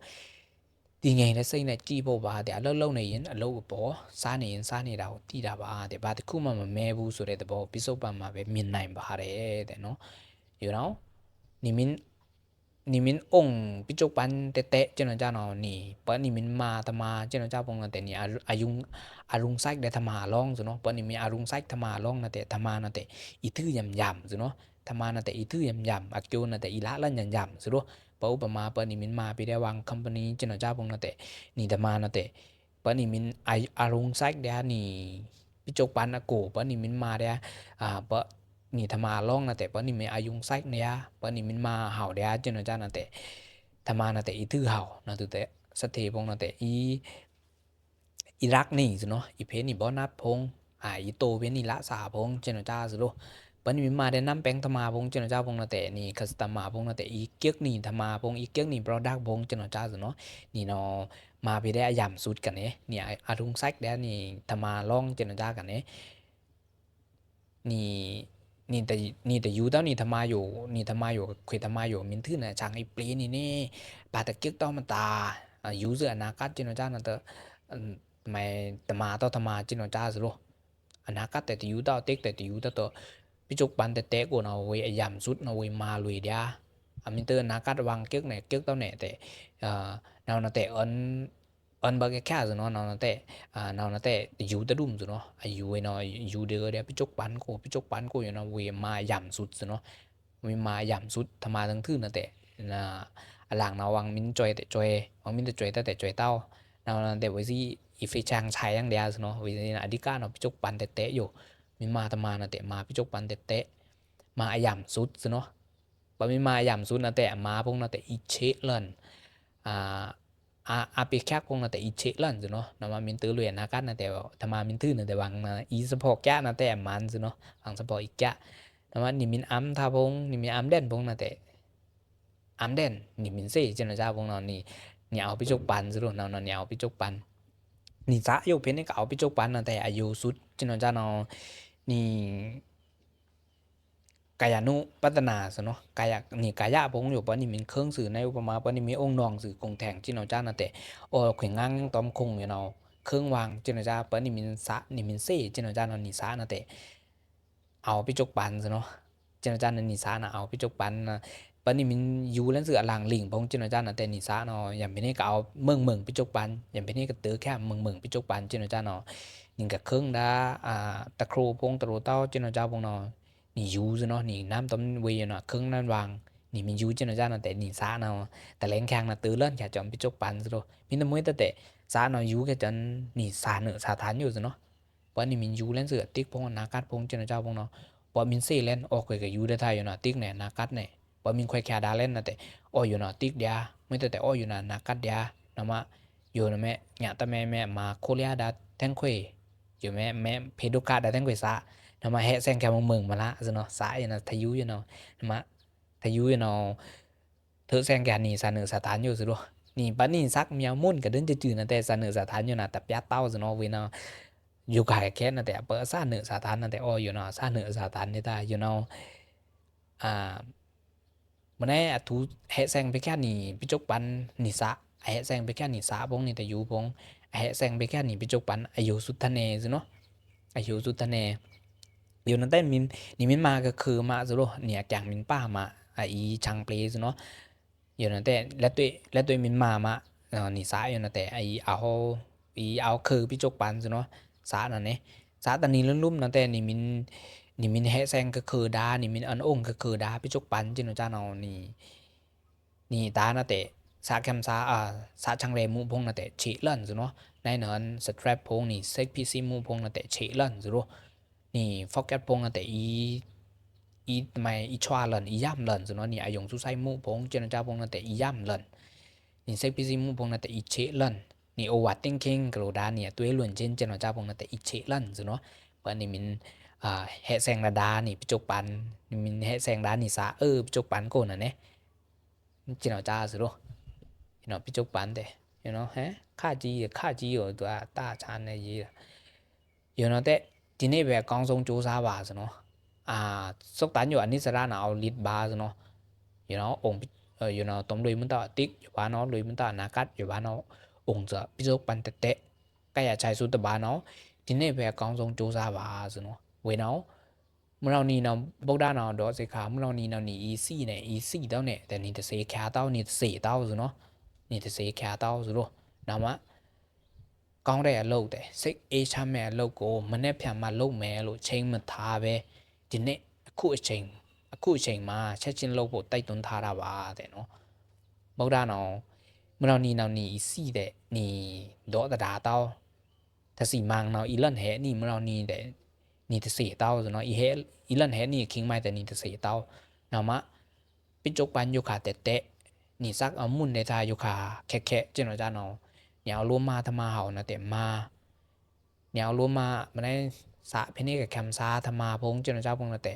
ဒီငိန်နဲ့စိတ်နဲ့ကြည်ဖို့ပါတဲ့အလုံးလုံးနေရင်အလုံးပေါ့စားနေရင်စားနေတာကိုတည်တာပါတဲ့ဘာတစ်ခုမှမမဲဘူးဆိုတဲ့သဘောပိစုတ်ပံမှာပဲမြင်နိုင်ပါတယ်တဲ့နော် you know 你们องปิจกปันเตะเจนจ้าเนาะนี่เปิ้นนี่มินมาตมาเจนจ้าปงนะแต่นี่อารุงไซได้ธรรมาลองซุเนาะเปิ้นนี่มีอารุงไซธรรมาลองนะแต่ธรรมานะแต่อีทื่อยำๆซุเนาะธรรมานะแต่อีทื่อยำๆอักโจนะแต่อีละลั่นยำๆซุเนาะเปิ้นอุปมาเปิ้นนี่มินมาไปได้วางคัมพานีเจนจ้าปงนะแต่นี่ธรรมานะแต่เปิ้นนี่มินอารุงไซเดนี่ปิจกปันอะโกเปิ้นนี่มินมาเดเปิ้นนี่ธรรมาลองนะแต่เปิ้นนี่มีอายุงไซเนี่ยเปิ้นนี่มินมาเห่าเดียเจนจ้านะแต่ธรรมานะแต่อีทื่อเห่านะตุแต่สเตปงนะแต่อีรักนี่ซุเนาะอีเพนี่บ่นับพงอีโตเพนี่ละสาพงเจนจ้าซุโลเปิ้นมีมาได้นำแปลงธรรมาพงเจนจ้าพงนะแต่นี่คัสตมาพงนะแต่อีเกียกนี่ธรรมาพงอีเกียกนี่ product พงเจนจ้าซุเนาะนี่เนาะมาไปได้ย่ำสุดกันเนี่ยนี่อารุงไซได้นี่ธรรมาลองเจนจ้ากันเนี่ยนี่นี่แต่ยูเต้านี่ธรรมาอยู่นี่ธรรมาอยู่คุยธรรมาอยู่มินทื่นน่ะช่างไอ้ปลีนี่ปาตะเกียกต้อมันตายูเสือนาคัดจินจ้านั่นเตอไม่ธรรมาต้อธรรมาจินจ้าสิลูอนาคตแต่ยูเต้าเต็กแต่ยูเต้าตัวพิจกปันแต่เตะกูเนาะเวยยำสุดเนาะเวยมาลุยเดียมินเตอร์นาคัดวางเกียกเนี่ยเกียกเต้าเนี่ยแต่nào làแต่ấn bao cái khác rồi nó nào là nào làแต่ยูตะดุมrồi nóยูไอ้nóยูเดือเดี๋ยวไปจกปันกูอยู่เนาะเวมาย่ำสุดเนาะเวมาย่ำสุดทำมาทั้งทื่นนะแต่นะหลังเราวังมินจอยแต่จอยวังมินแต่จอยแต่จอยเต้าnào làแต่วิธีอีฟิชางใช้ยังเดียวเนาะวิธีนะอธิการเนาะไปจกปันแต่เตะอยู่มินมาทำมานะแต่มาไปจกปันแต่เตะมาย่ำสุดเนาะพอมินมาย่ำสุดนะแต่มาพวกนะแต่อีเชลันapi khác cũng là tại chế lần rồi nó mà mình tự luyện là cắt là tại tham mà mình tư là tại bằng ý support cá là tại man rồi nó bằng support ít cá nó mà mình ám tha phong mình ám đen phong là tại ám đen mình sẽ cho nó ra phong nó nhào bị chụp bàn rồi nó nhào bị chụp bàn giá yêu phiến cái áo bị chụp bàn là tại ayu sút cho nó ra nóกายานุพัฒนาสิเนาะกายะพงอยู่ปะนี่มีเครื่องสื่อในอุปมาปะนี่มีองค์นองสื่อคงแทงจินเอาจ้านะแต่โอ้เขวงงังตอมคงอยู่เนาะเครื่องวางจินเอาจ้าปะนี่มีสะนี่มีเซ่จินเอาจ้านะนี่สะนะแต่เอาไปจกปันสิเนาะจินเอาจ้านะนี่สะนะเอาไปจกปันนะปะนี่มีอยู่แล้วสื่อหลังลิงพงจินเอาจ้านะแต่นี่สะเนาะอย่างเป็นนี่ก็เอาเมืองไปจกปันอย่างเป็นนี่ก็ตื้อแค่เมืองไปจกปันจินเอาจ้าเนาะนี่ก็เครื่องดาตะครูพงตะรูเต้าจินเอาจ้าพงเนาะนี่ยูซะเนาะนี่น้ำต้มเวียเนาะครึ่งนั่นวางนี่มันยูเจนจ้าเนาะแต่นี่ซาเนาะแต่แรงแข็งน่ะตื้อเล่นแค่จอมไปจกปันซะโดมีแต่มื้อแต่ซาเนาะยูแค่จนนี่ซาเนื้อซาทานอยู่ซะเนาะเพราะนี่มันยูเล่นเสือติ๊กพงนากัดพงเจนเจ้าพงเนาะพอมินเซ่เล่นออกไปกับยูได้ทายอยู่เนาะติ๊กเนี่ยนากัดเนี่ยพอมินค่อยแค่ดาเล่นนะแต่อ้ออยู่เนาะติ๊กเดียไม่แต่อ้ออยู่เนาะนากัดเดียเนาะมาอยู่เนาะแม่หยาตะแม่มาโคเรียดาแทงควยอยู่แม่เพดุกาดาแทงควยซาnó mà hệ sang kèo mừng mà lạ rồi nó xã là thay dú cho nó mà thay dú cho nó thử sang kèo nì sàn nửa sà tán nhiều rồi luôn nì bắn nì sắc mèo môn cả đến từ làแต่sàn nửa sà tán như là tập giá tao rồi nó với nó dù cái két làแต่bỡ sàn nửa sà tán làแต่ôi nó sàn nửa sà tán như ta you know bữa nay thú hệ sang với cái nì bị chốc bắn nì xã hệ sang với cái nì xã bông nì tại dú bông hệ sang với cái nì bị chốc bắn ayu sút thân nè rồi nó ayu sút thân nèอยู่นั่นแต่มินนี่มินมาก็คือมาซุโลเนี่ยอย่างมินป้ามาอีชังเปลซุเนาะอยู่นั่นแต่และตัวมินมานี่สาอยู่นั่นแต่เอาคือพี่จกปันซุเนาะสานั่นเนี่ยสาตอนนี้ลุ่มๆนั่นแต่นี่มินแฮแซงก็คือดานี่มินอันองก็คือดาพี่จกปันจินจ้าเนาะนี่ตานั่นแต่ xã kem xã xã trang rê mu phong là tệ chỉ lần rồi nó nay nó strap phong ni set pc mu phong là tệ chỉ lần rồi ni forget phong là tệ ý mày ý choa lần ý giam lần rồi nó ni ai dùng su sai mu phong cho nên cha phong là tệ ý giam lần ni set pc mu phong là tệ ý chỉ lần ni overthinking กระดาเนี่ยตัวล้วนเช่นเจนว่าจ้าพงแต่อีเชลันซุเนาะปะนี่มินแฮแซงระดานี่ปิจกปันนี่มินแฮแซงดานี่ซาปิจกปันโกน่ะเนเจนว่าจ้าซุโรเนาะปิจกปันแต่you know ฮะค่าจีอยู่ตัวตาชานในยีyou know แต่ทีนี้แบบกองทรงจูซาบาซุเนาะสกตันอยู่อันนี้สระน่ะเอาลิดบาซุเนาะ you know องค์you know ตมลุยมันตอติ๊กอยู่บ้านเนาะลุยมันตอนากัดอยู่บ้านเนาะองค์จะปิจกปันแต่ก็อย่าใช้สุดตบาเนาะทีนี้แบบกองทรงจูซาบาซุเนาะเวเนาะเมื่อเรานี่เนาะบกดาเนาะดอสิขาเมื่อเรานี่เนาะนี่ easy เนี่ย easy เต้าเนี่ยแต่นี่จะเสแค่เต้านี่4เต้าซุเนาะนี่จะเสแค่เต้าซุโรနာမကောင်းတဲ့အလုပ်တဲ့စိတ်အေးချမ်းမဲ့အလုပ်ကိုမနေ့ဖြန်မှလုပ်မယ်လို့ချိန်မထားပဲဒီနေ့အခုအချိန်မှာချက်ချင်းလုပ်ဖို့တိုက်တွန်းထားတာပါတဲ့เนาะဗုဒ္ဓနော်မတော်နီနော်နီစီတဲ့နီဒေါ်တာတောင်းတစီမန်းနော်အီလန်ဟဲနီမတော်နီတဲ့နီတစီတောင်းဆိုနော်အီလန်ဟဲနီခင်းမိုက်တဲ့နီတစီတောင်းနော်မปิจกปันอยู่ขาแต่นี่ซักเอามุ่นในทาอยู่ขาแค่ๆเจนว่าจ้าเนาะเนี่ยเอารวมมาธรรมาเฮานะแต่มาเนี่ยเอารวมมามันได้สะเพนี่กับแคมซาธรรมาพงเจนว่าจ้าพงนะแต่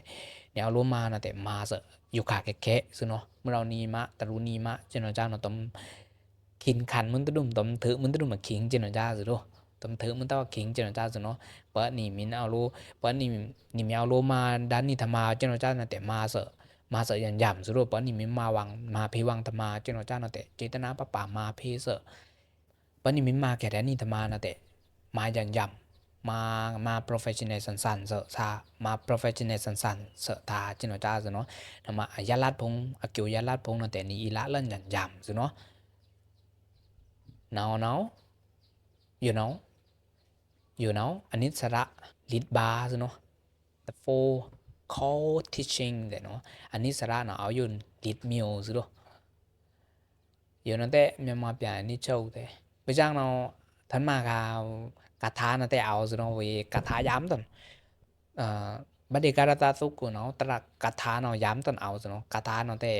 เนี่ยเอารวมมานะแต่มาซะอยู่ขาแค่ๆซุเนาะเมื่อเรานี้มะตะรุนี้มะเจนว่าจ้าเนาะต้มขินขันมันตะดุมต้มถือมันตะดุมมาขิงเจนว่าจ้าซุโดต้มถือมันตะว่าขิงเจนว่าจ้าซุเนาะเปิ้นนี่มินเอารู้เปิ้นนี่มีเอารวมมาด้านนี้ธรรมาเจนว่าจ้านะแต่มาซะมาเสยันย่ำสุรุปนี่มิมาวังมาเพวังธรรมาเจนว่าจ้านะแต่เจตนาปะป่ามาเพเสปนี่มิมาแค่แดนี่ธรรมานะแต่มายันย่ำมา professional สันๆเสซามา professional สันๆเสตาเจนว่าจ้าซุเนาะธรรมายาลาดพงอกิวยาลาดพงนะแต่นี่อีละเล่นยันย่ำซุเนาะ now you know อันนี้สระลิดบาซุเนาะ the four call teaching แต่เนาะอันนี้สระเนาะเอาอยู่ลิดมิวซุโดอยู่นั่นแต่မြန်မာပြန်นี่ချုပ်แต่ไปจ้างเนาะท่านมากากถานะแต่เอาซุเนาะเวกถาย้ำตนบัดเดการตาสุกุเนาะตระกถาเนาะย้ำตนเอาซุเนาะกถาเนาะแต่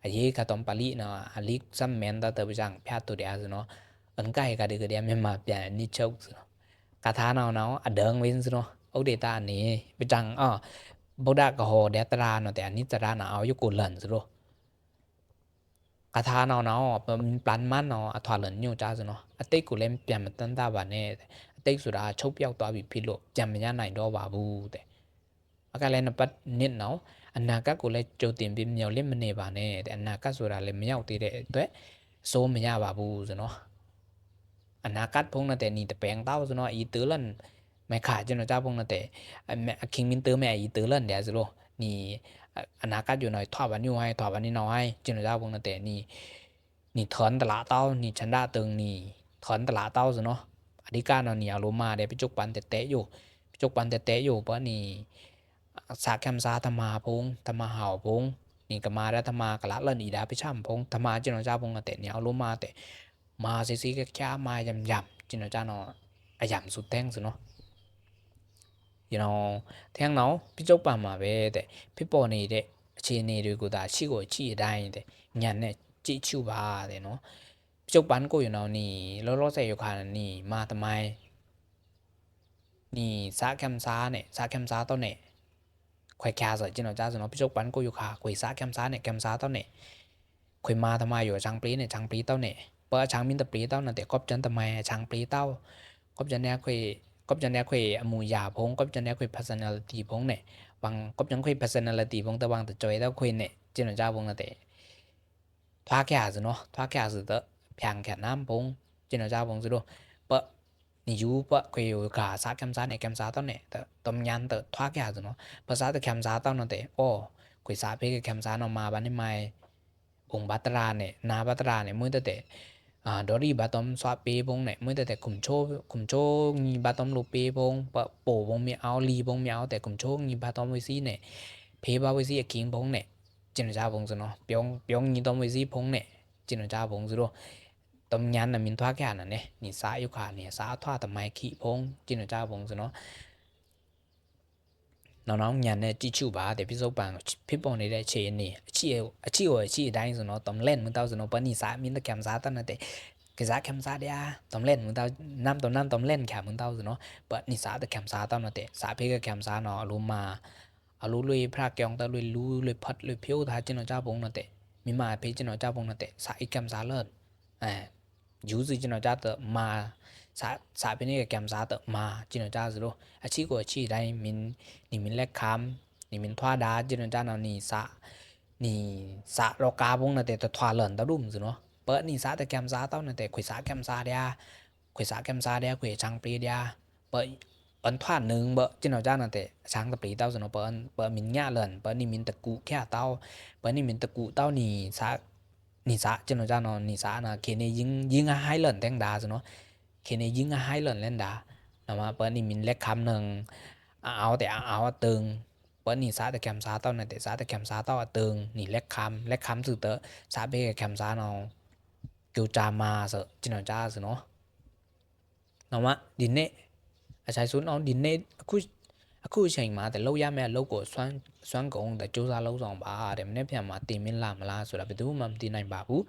อเยกะตอมปาลีเนาะอลิกซัมแมนตาเตไปจ้างพยาตุเดียซุเนาะอันใกล้กะเดกะเดียမြန်မာပြန်นี่ချုပ်ซุเนาะกถาเนาะอเดิงเว้นซุเนาะឧដេតានេះไปจ้างဗုဒ္ဓကဟောတဲ့တရာနော်တဲ့အနိတရာနော်เอาอยู่กุลันซุโรกถาเนาะปลันมันเนาะอถวาหลันอยู่จ้าซุเนาะအတိတ်ကိုလည်းပြန်မတန်းတာပါနဲ့အတိတ်ဆိုတာချုပ်ပြောက်သွားပြီဖြစ်လို့ကြံမရနိုင်တော့ပါဘူးတဲ့အကလည်းနပတ်နစ်เนาะအနာဂတ်ကိုလည်းကြိုတင်ပြီးမြောက်လင့်မနေပါနဲ့တဲ့အနာဂတ်ဆိုတာလည်းမရောက်သေးတဲ့အတွက်စိုးမရပါဘူးซุเนาะอนาคตพงนะแต่นี่แต่แปลงเต้าซุเนาะอีตื้อลั่นไม่ขาดเจนว่าจ้าพงนะแต่คิงมินเตอร์แม่อีตื้อลั่นเดี๋ยวซุโรนี่อนาคตอยู่หน่อยถอดวันอยู่ให้ถอดวันนี้น้อยเจนว่าจ้าพงนะแต่นี่ถอนตลาดเต้านี่ฉันดาตึงนี่ถอนตลาดเต้าซุเนาะอธิการเนาะนี่เอาลงมาได้ไปจกปันแต่อยู่ไปจกปันแต่อยู่เพราะนี่สาแคมซาธรรมาพงธรรมาเห่าพงนี่ก็มาได้ธรรมากะละเลิ่นอีดาไปช่ำพงธรรมาเจนว่าจ้าพงนะแต่นี่เอาลงมาแต่มาซีๆก็แค่มายำๆจินจ้าเนาะยำสุดแท้งซุเนาะ you know แท้งเนาะพี่จกป่ามาเว้แต่พี่ปอနေတဲ့အခြေအနေတွေကိုဒါရှိကိုကြည့်အတိုင်းတဲ့ညံနဲ့ကြည့်ချူပါတဲ့เนาะพี่จกปันကို you know นี่လောဆယ်อยู่ခါนี่มาทำไมนี่สาแคมซาเนี่ยสาแคมซาต้นเนี่ยခွဲခါဆိုจินจ้าซุเนาะพี่จกปันကိုอยู่ခါခွေสาแคมซาเนี่ยแคมซาต้นเนี่ยခွေมาทำไมอยู่ช่างปลีเนี่ยช่างปลีต้นเนี่ยเปิ้ช่างมินตะปลีต้นน่ะแต่กบจันทำไมช่างปลีเต้ากบจันเนี่ยกบจันเนี่ยคุยอมูยาพงกบจันเนี่ยคุย personality พงเนี่ยบางกบจันคุย personality พงแต่บางแต่จอยแล้วคุยเนี่ยจินจ้าพงนะแต่ทวาแก่ซุเนาะทวาแก่ซุเตเพียงแค่น้ำพงจินจ้าพงซุโดเปนี่อยู่เปคุยอยู่กาสาแคมซาเนี่ยแคมซาต้นเนี่ยแต่ต้มยันแต่ทวาแก่ซุเนาะภาษาแต่แคมซาต้นนั่นแต่โอ้คุยสาเพกแคมซาเนาะมาบัดนี้ใหม่องค์บัตราเนี่ยนาบัตราเนี่ยมื้อแต่ดอรี่บาตอมสวาเปพงเนี่ยมื้อแต่คุมโชงีบาตอมโลเปพงโปพงมีเอาลีพงมีเอาแต่คุมโชงีบาตอมไวซี่เนี่ยเพบาไวซี่คิงพงเนี่ยจินจ้าพงซุเนาะเปียงงีตอมไวซี่พงเนี่ย จินเจ้าพงสุโรตมยันน่ะมินทวาแก่น่ะเนี่ยนี่สาอยู่ขาเนี่ยสาทวาตะไมขี้พงจินเจ้าพงสุเนาะน้องๆยันเนี่ยจิชูบาแต่พี่โซปังพี่ปองได้เชนนี่အချီတိုင်းဆိုတော့តំលែនមិនតោဆိုတော့បនីសាមានតកំសាតណតែកសាកំសាdiaតំលែនមិនតោណាំតំលែនខាមិនតោဆိုတော့បនីសាតកំសាតណតែសាភេកកំសាណអលុមាអលុលុយប្រាកងតលុយលូលុយផាត់លុយភៀវថាចិនចាបងណតែមីម៉ាភេចិនចាបងណតែសាអ៊ីកំសាលยูซิจินจ้าตมาสาเป็นนี่แกมซาตมาจินจ้าซโรอาชีก็อาชีได้มินนี่มินแลกคำนี่มินทวาดาจินจ้าเนานี่สะโลกาบงนะแต่ทวาเลินตะดุมซเนาะเปิดนี่สาแต่แกมซาเต้านะแต่ข่อยสาแกมซาเดียข่อยช่างปรีเดียเปิดอันทวานึงเบจินจ้านะแต่ช่างตะปรีเต้าซเนาะเปิดมินญาเลินเปิดนี่มินตะกุแค่เต้าเปิดนี่มินตะกุเต้านี่สานี่สาจินจ้าเนาะนี่สานะเคนี่ยิงให้เลินแตงดาซเนาะเคนี่ยิงให้เลินเล่นดานะมาเปิดนี่มินแลกคำนึงเอาแต่เอาตึงเปิดนี่สาแต่แคมซาเต้านะแต่สาแต่แคมซาเต้าตึงนี่แลกคำสึเตอสาเบแคมซาเนาะกิวจามาซจินจ้าซเนาะนะมาดินเนอาชัยซุนเอาดินเนအခုချိန်မှာแต่လောက်ရမယ့်အလုပ်ကိုစွမ်းကုန်တဲ့စူးစမ်းလုပ်ဆောင်ပါတဲ့မနေ့ပြန်မှာတင်မင်းလာမလားဆိုတာဘယ်သူမှမသိနိုင်ပါဘူး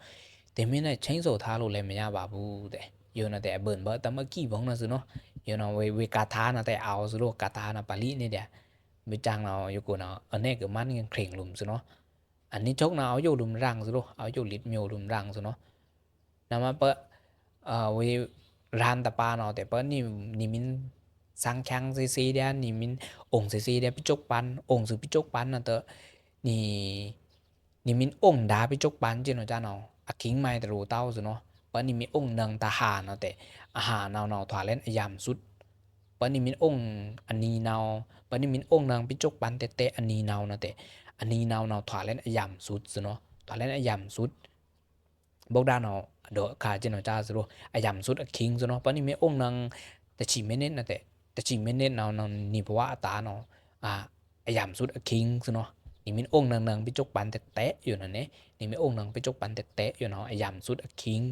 တင်မင်းနဲ့ချင်းဆိုထားလို့လည်းမရပါဘူးတဲ့ယောနတဲ့အဘန်ဘတမကီဘုံนะซุเนาะယောนเวกาทานะแต่เอาซุโลกาทานะปาลีนี่เดียมิจังเนาะยกูเนาะอันนี้ก็มันยังเคร่งลุมซุเนาะอันนี้จกเนาะเอาอยู่ลุมรังซุโลเอาอยู่ลิดเมียวลุมรังซุเนาะนะมาเปเวรานตะปาเนาะแต่เปิ้นนี่มินสังคังซีเดียนี่มินองค์ซีเดียปิจกปันองค์สือปิจกปันนะเตนี่มินองค์ดาปิจกปันจิเนาะจ้าเนาะอะคิงไมตรูเต้าซุเนาะปะนี่มีองค์นังทหารเนาะแต่อาหารเนาถวาเล่นอยามสุดปะนี่มินองค์อันนี้เนาปะนี่มินองค์นังปิจกปันเตะอันนี้เนานะแต่อันนี้เนาถวาเล่นอยามสุดซุเนาะถวาเล่นอยามสุดบกดาเนาดอคาจิเนาะจ้าซุอยามสุดอะคิงซุเนาะปะนี่มีองค์นังแต่ชิเมเนตนะแต่ชิเมเนตเนานี่เพราะว่าตาเนาอยามสุดอะคิงซุเนาะนี่มินองค์นังปิจกปันเตะอยู่นั่นนี่นี่มีองค์นังปิจกปันเตะอยู่เนาะอยามสุดอะคิง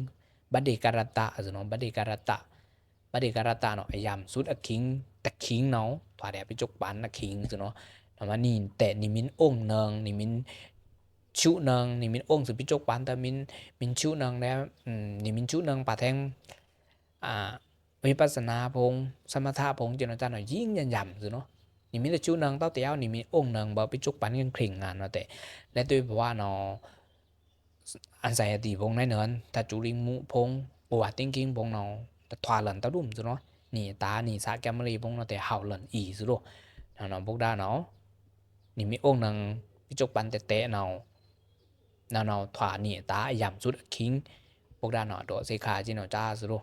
บัดดิการตะซุเนาะบัดดิการตะเนาะอยามสุดอะคิงตะคิงเนาะถวาได้ปิจกปันอะคิงซุเนาะนะว่านี่แต่นี่มินองค์นังนี่มินชุนังนี่มินองค์สุปิจกปันแต่มินชุนังแล้วนี่มินชุนังปาแทงวิปัสสนาพงสมถะพงจินจ้าเนาะยิ่งย่ำซุเนาะนี่มินแต่ชุนังเต้าเตียวนี่มีองค์นังบ่ปิจกปันกันคริ่งงานเนาะแต่และด้วยเพราะว่าเนาะอันใส่อดีพงในเนินถ้าจุลิงมุพงปวดติ้งกิ้งพงเนาะแต่ทวาหลันตะดุมซุเนาะนี่ตานี่สาแกมรีพงเนาะแต่เฮาหลันอีซุโลเนาะพวกดาเนาะนี่มีองค์นังปิจกปันเตะเนาะทวานี่ตาย่ำสุดคิงพวกดาเนาะโดสิขาจิเนาะจ้าซุโล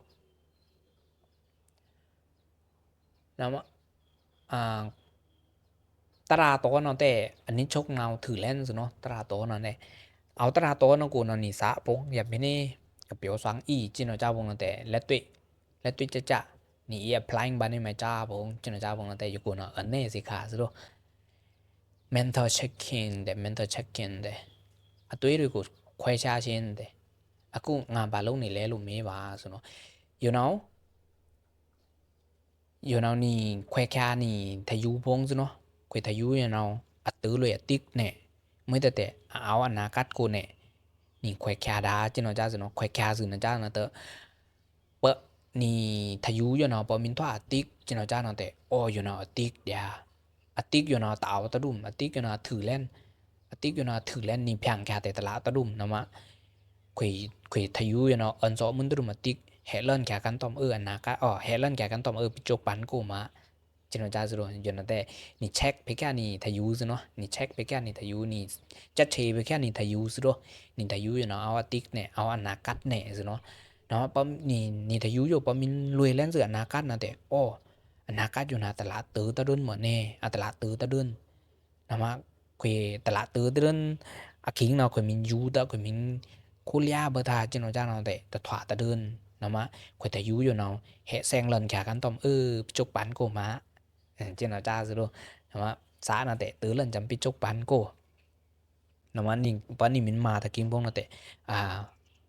นะตราโตเนาะแต่อันนี้ชกเนาถือแล่นซุเนาะตราโตเนาะเนี่ยเอาตราโตเนาะกูเนาะนี่สะพงอย่าไปนี่กับเปียวสวางอีจิเนาะจ้าพงเนาะแต่และตุ้ยจะนี่ applying บันนี่มาจ้าพงจิเนาะจ้าพงเนาะแต่อยู่กูเนาะอันนี้สิขาซุโลmental checking แต่ mental checking แต่အတွေးတွေကိုခွဲခြားခြင်းတဲ့အခုငါဘာလုပ်နေလဲလို့မေးပါဆိုတော့ you know นี่ခွဲခြားนี่ทะยูพงซุเนาะခွဲทะยูyou know อัตเลยอติกเนี่ยไม่แต่เอาอนาคตกูเนี่ยนี่ခွဲခြားတာကျွန်တော်ကြားဆိုတော့ခွဲခြားစုနော်ကြားနော်တော့ပนี่ทะยูyou know ပမင်ထွာအติกကျွန်တော်ကြားနော်တဲ့ oh you know အติกเดียอติกอยู่เนาะตาวตะดุมอติกอยู่เนาะถือแล่นนี่เพียงแค่แต่ตะละตะดุมนะมะขวยทะยูอยู่เนาะอันซอมึนตะดุมอติกแฮเลินแค่กันตอมอันนาคะแฮเลินแค่กันตอมปิจกปันกูมาจินจ้าซุโรอยู่เนาะแต่นี่เช็คไปแค่นี่ทะยูซุเนาะนี่เช็คไปแค่นี่ทะยูนี่จัดเทไปแค่นี่ทะยูซุโรนี่ทะยูอยู่เนาะเอาอติกเนี่ยเอาอนาคัตเนี่ยซุเนาะเนาะปะนี่ทะยูอยู่ปะมินรวยแล่นเสืออนาคัตนะแต่อ้ออนาคตอยู่นะตลาดตื้อตะดุนเหมือนแน่ตลาดตื้อตะดุนนะมาคุยตลาดตื้อตะดุนอะคิงเนาะคุยมินยูตะคุยมินคุเลียเบอทาจินจ้าเนาะแต่ถวาตะดุนนะมาคุยแต่ยูอยู่เนาะแฮแซงเลินแค่กันตอมปิจกปันโกมาจินจ้าซุโลนะมาสานะแต่ตื้อเลินจำปิจกปันโกนะมานี่ปะนี่มินมาตะกิงพงนะแต่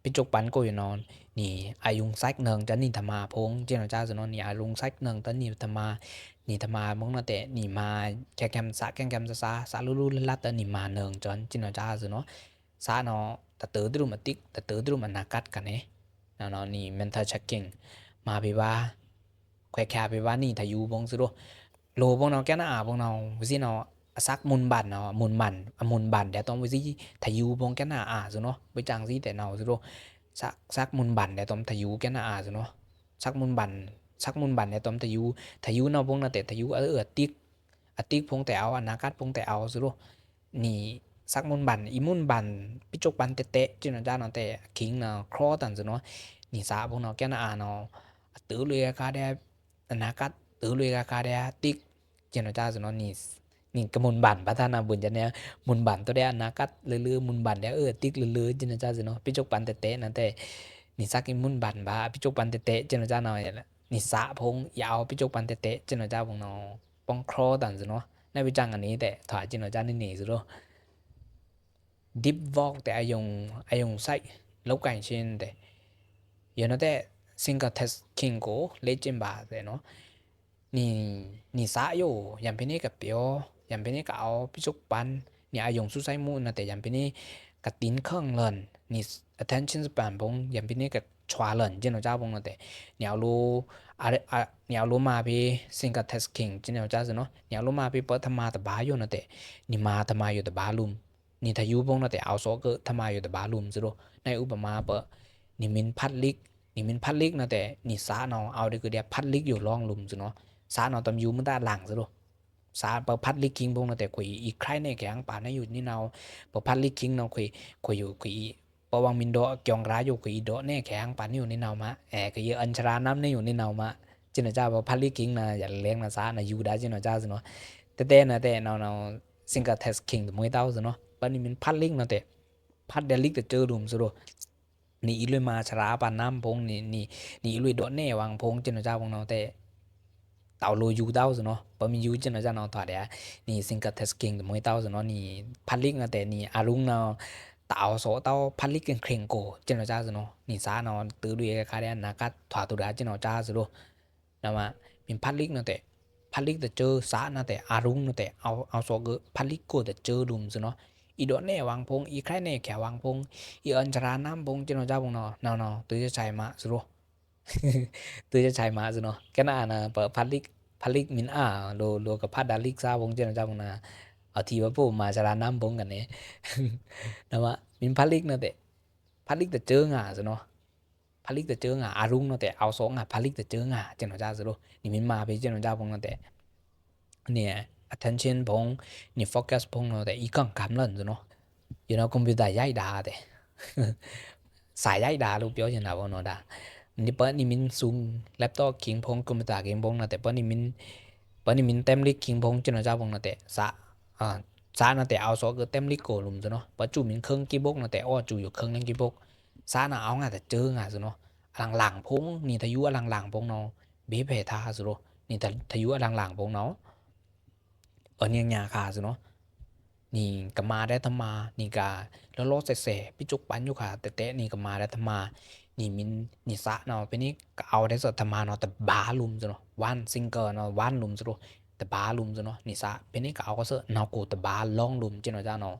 pi chúc bắn cô nó nì ai dùng sách nâng chân nì thầm mà phong trên nó cha rồi nó nì ai dùng sách nâng chân nì thầm mà mong nó tệ nì mà kem xã lú lát tớ nì mà nâng chân trên nó cha rồi nó xã nó ta tử từ mà tích ta tử từ mà nà cắt cả nè nó nì mental checking mà bị ba khoe kha bị ba nì thầy u bông rồi lô bông nó cái nào bông nó vì nó sắc môn bản nó môn bản để tóm với gì thầy u bông cái nào rồi nó với chẳng gì để nào rồi sắc môn bản để tóm thầy u cái nào rồi nó sắc môn bản để tóm thầy u nó bông nó để thầy u ở tiếc phong tẹo anh cắt phong tẹo rồi nì sắc môn bản ý môn bản bị chụp bản tệ chứ nó ra nó tệ kính nó khó tận rồi nó nì xã bông nó cái nào nó tự luyện cả đây anh cắt tự luyện cả đây tiếc chứ nó ra rồi nó nì cái môn bản bắt thằng nào buồn cho nên môn bản tôi đây anh cắt lừa môn bản đấy tiếc lừa chứ nó ra rồi nó bị chụp bản tệ nó tệ nì sắc cái môn bản ba bị chụp bản tệ chứ nó ra nó nì xã phong yào bị chụp bản tệ chứ nó ra bông nó bông khó tận rồi nóในวิจังอันนี้แต่ถอยจินอาจารย์นี่สุดดิฟวอล์กแต่ไอ用ไซลูกไก่เช่นแต่ยันนั่นแต่ซิงเกิลเทสคิงโก้เลเจนบาแต่เนาะนี่สายอยู่ยันเป็นนี่กับเปียวยันเป็นนี่กับเอาพิจุกปันนี่ไอ用สู้ไซมูนนะแต่ยันเป็นนี่กับตีนเครื่องเลินนี่ attention span พงยันเป็นนี่กับชวาเลินจินอาจารย์พงนะแต่เนี่ยรู้เนี่ยรู้มาพี่ซิงเกิลเทสคิงจินอาจารย์สิเนาะเนี่ยรู้มาพี่เปิดธรรมาแต่บ้าอยู่นะแต่นี่มาธรรมาอยู่แต่บ้าลุมนี่ถ้าอยู่พงนะแต่เอาโซก็ธรรมาอยู่แต่บ้าลุมสิโรในอุปมาเปิดนี่มินพัดลิกนะแต่นี่สาเนาะเอาได้คือเดียพัดลิกอยู่ร่องลุมสิเนาะสาเนาะตำยูมันตาหลังสิโรสาเปิดพัดลิกคิงพงนะแต่คุยอีกใครในแข็งป่าในอยู่นี่เนาะเปิดพัดลิกคิงเนาะคุยอยู่คุยปวังมินโดเกี่ยงร้ายอยู่คุยโดเนี่ยแข็งป่านี่อยู่นี่เนาะมะก็เยอะอัญชราน้ำนี่อยู่นี่เนาะมะจินอาจารย์บอกพัดลิกิงนะอย่าเลี้ยงนะซะนะยูได้จินอาจารย์สิเนาะแต่นะแต่เราซิงเกิลเทสคิงตัวมวยเต้าสิเนาะปันนี้มันพัดลิกนะแต่พัดเดลิกแต่เจอดุมสิโรนี่อีลุยมาชราปานน้ำพงนี่อีลุยโดดแน่วางพงจินอาจารย์พงเนาะแต่เต่าโลยูเต้าสิเนาะปันมียูจินอาจารย์เนาะถอดเดี๋ยวนี่ซิงเกิลเทสคิงตัวมวยเต้าสิเนาะนี่พัดลิกนะแต่นี่อารุงเนาะtạo số tao phát lịch khen cổ trên nó cha rồi nó nhìn xa nó từ đuôi cái khai đen là cắt thỏa tụ đá trên nó cha rồi luôn nào mà mình phát lịch nó tệ phát lịch để chơi xã nó tệ arung nó tệ ao số cái phát lịch của để chơi đùm rồi nó ý đó nè wang phong ý khai nè kẻ wang phong ý ân chả nam phong trên nó cha phong nó nào tôiจะใช้มาrồi luôn tôiจะใช้มาrồi nó cái nào là bờ phát lịch mình đồกับphát đá lịch sao phong trên nó cha phong là ở thì bố mà chả nam phong cái này nào mà mình phát lịch nó tệ phát lịch để chơi ngà rồi nó phát lịch để chơi ngà arung nó tệ ao số ngà phát lịch để chơi ngà trên nó cha rồi luônนี่มันมาไปtrên nó cha phong nó tệเนี่ย attention พงนี่ focus พงnó tệ ý cần cảm lần rồi nó you know computer ย้ายดาแต่สายย้ายดาลูกเปียวจังนะพงnóดานี่เปิ้นนี่มันซูมแล็ปท็อปคิงพงคอมพิวเตอร์คิงพงนะแต่เปิ้นนี่มันเต็มลิกคิงพงtrên nó cha phong nó tệ xã nó tệ áo số cái tem lịch cổ lùm rồi nó và chủ mình khưng keyboard nó tệ o chủอยู่khưng lên keyboard xã nó áo ngàแต่เจอngà rồi nóหลังพงนี่ทายุหลังพงnóเบี้ยเพทาrồiนี่ทายุหลังพงnó ở nhà khá rồi nóนี่ก็มาได้ทำมานี่ก็แล้วรถเสๆพี่จุกปันอยู่ค่ะแต่นี่ก็มาได้ทำมานี่มินนี่สะเนาะเป็นนี่ก็เอาได้สดทำมาเนาะแต่บาลุมซะเนาะวันซิงเกิลเนาะวันลุมซะเนาะแต่บาลุมซะเนาะนี่สะเป็นนี่ก็เอาก็เสเนาะกูแต่บาลองลุมเจเนาะจ้าเนาะ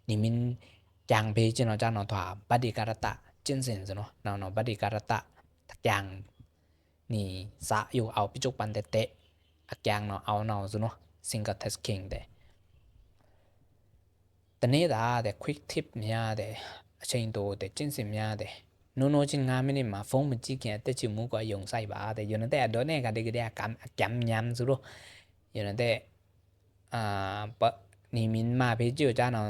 นี่มินจางเพเจเนาะจ้าเนาะถว่าบัดดีการตะเจนเซนซะเนาะเนาะบัดดีการตะทักอย่างนี่สะอยู่เอาพี่จุกปันเตะอักอย่างเนาะเอาเนาะซะเนาะซิงเกิลเทสคิงแต่นี่แต่ quick tip เนี่ยแต่เช่นตัวแต่จริงสิเนี่ยแต่โน้จริงงานไม่ได้มาฟงมันจีเกียแต่จิมูก็ยงใส่บาแต่อยู่นั่นแต่โดนเนี่ยก็ได้ก็ได้จำยำสุดอยู่นั่นแต่ปะนี่มินมาพี่จิ๋วจ้าเนาะ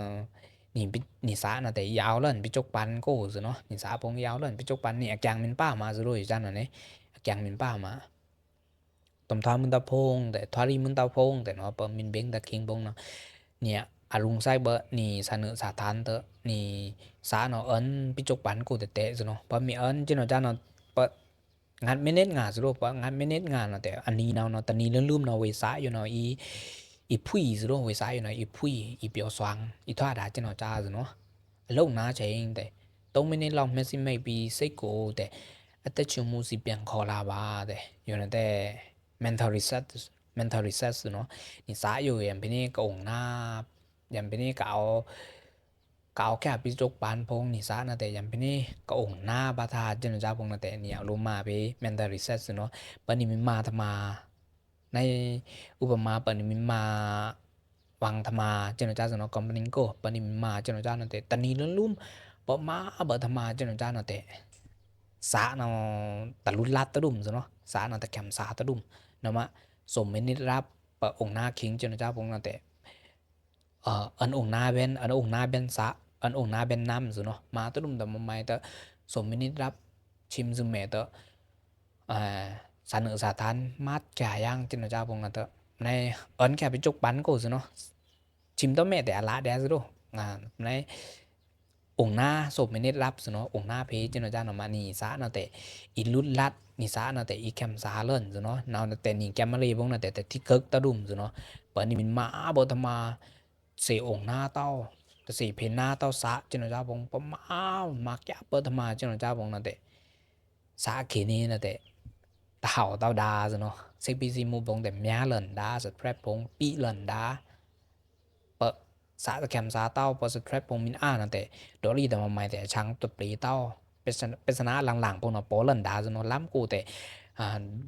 นี่สาเนาะแต่ยาวเล่นพี่จกปันก็สุดเนาะนี่สาพงยาวเล่นพี่จกปันนี่จังมินป้ามาสุดอยู่จ้าเนาะเนี่ยจังมินป้ามาตมท้ามินตาพงแต่ทวารีมินตาพงแต่เนาะปะมินเบงตะคิงพงเนาะเนี่ยarung sai bờ nì sa nữ sa than tớ nì sa nó ấn bị chụp bắn của tệ rồi nó bờ mi ấn chứ nó cha nó bờ ngàn mấy nét ngà rồi bờ ngàn mấy nét ngà nó tệ anh nì nào nó tani nì lươn lưm nó về saอยู่nóอีพุยrồi về saอยู่nóอีพุยอีเปียวxoangอีthoa đã chứ nó cha rồi nó lâu na chạyแต่ 3 minute long message ไม่ปีစိတ်ကိုတဲ့အသက်ချွမှုစီပြန်ခေါ်လာပါတဲ့อยู่ในแต่ mental reset ဆိုနော်นี่สาอยู่ยามพี่นี่ก็องหน้ายามพี่นี่ก็เอาแค่ปิจกปานพงนี่สานะแต่ยามพี่นี่ก็องหน้าบาทาจนจ้าพงนะแต่เนี่ยรู้มาไป mental reset ဆိုနော်ปะนี่มิมาธรรมาในอุปมาปะนี่มิมาวังธรรมาจนจ้าสนอกอมปนิงโกปะนี่มิมาจนจ้านะแต่ตะนีลุ่มปะมาบะธรรมาจนจ้านะแต่สาเนาตะลุลัดตะดุมซะเนาะสาเนาตะแคมสาตะดุมนะมะสมมินิรับปะองค์หน้าคิงจนจ้าพงนะแต่อันองค์หน้าเว้นอันองค์หน้าเว้นสะอันองค์หน้าเว้นน้ำซะเนาะมาตะดุมตะมะไมตะสมมินิรับชิมซึแม่ตะสานึสาทานมาดแก่ย่างจนจ้าพงนะตะในอันแค่ไปจกปันโกซะเนาะชิมตะแม่แต่ละแดซะโดในองค์หน้าศพมินิรับซะเนาะองค์หน้าเพจนจ้าเนาะมานี่สาเนาะแต่อีลุดลัดนี่สาเนาะแต่อีแคมสาเลิ่นซะเนาะเนาแต่นี่แกมมาเลยพงนะแต่ที่เกิกตะดุมซะเนาะปะนี่มินมาบ่ธรรมาเสองค์หน้าเต้าแต่สิเพหน้าเต้าสะจนจ้าพงปะมาแกเปิดธรรมาจนจ้าพงนะแต่สาเขนี้นะแต่เต่าเต้าดาซะเนาะCPC มูพงแต่แม่เลิ่นดาสแทรปพงปีเลิ่นดาเปะสาแคมสาเต้าปะสแทรปพงมินนะแต่ดอรี่แต่มาใหม่แต่ชังตุปรีเต้าเป็นสนะหลังๆพงเนาะโปเลิ่นดาซะเนาะล้ำกูแต่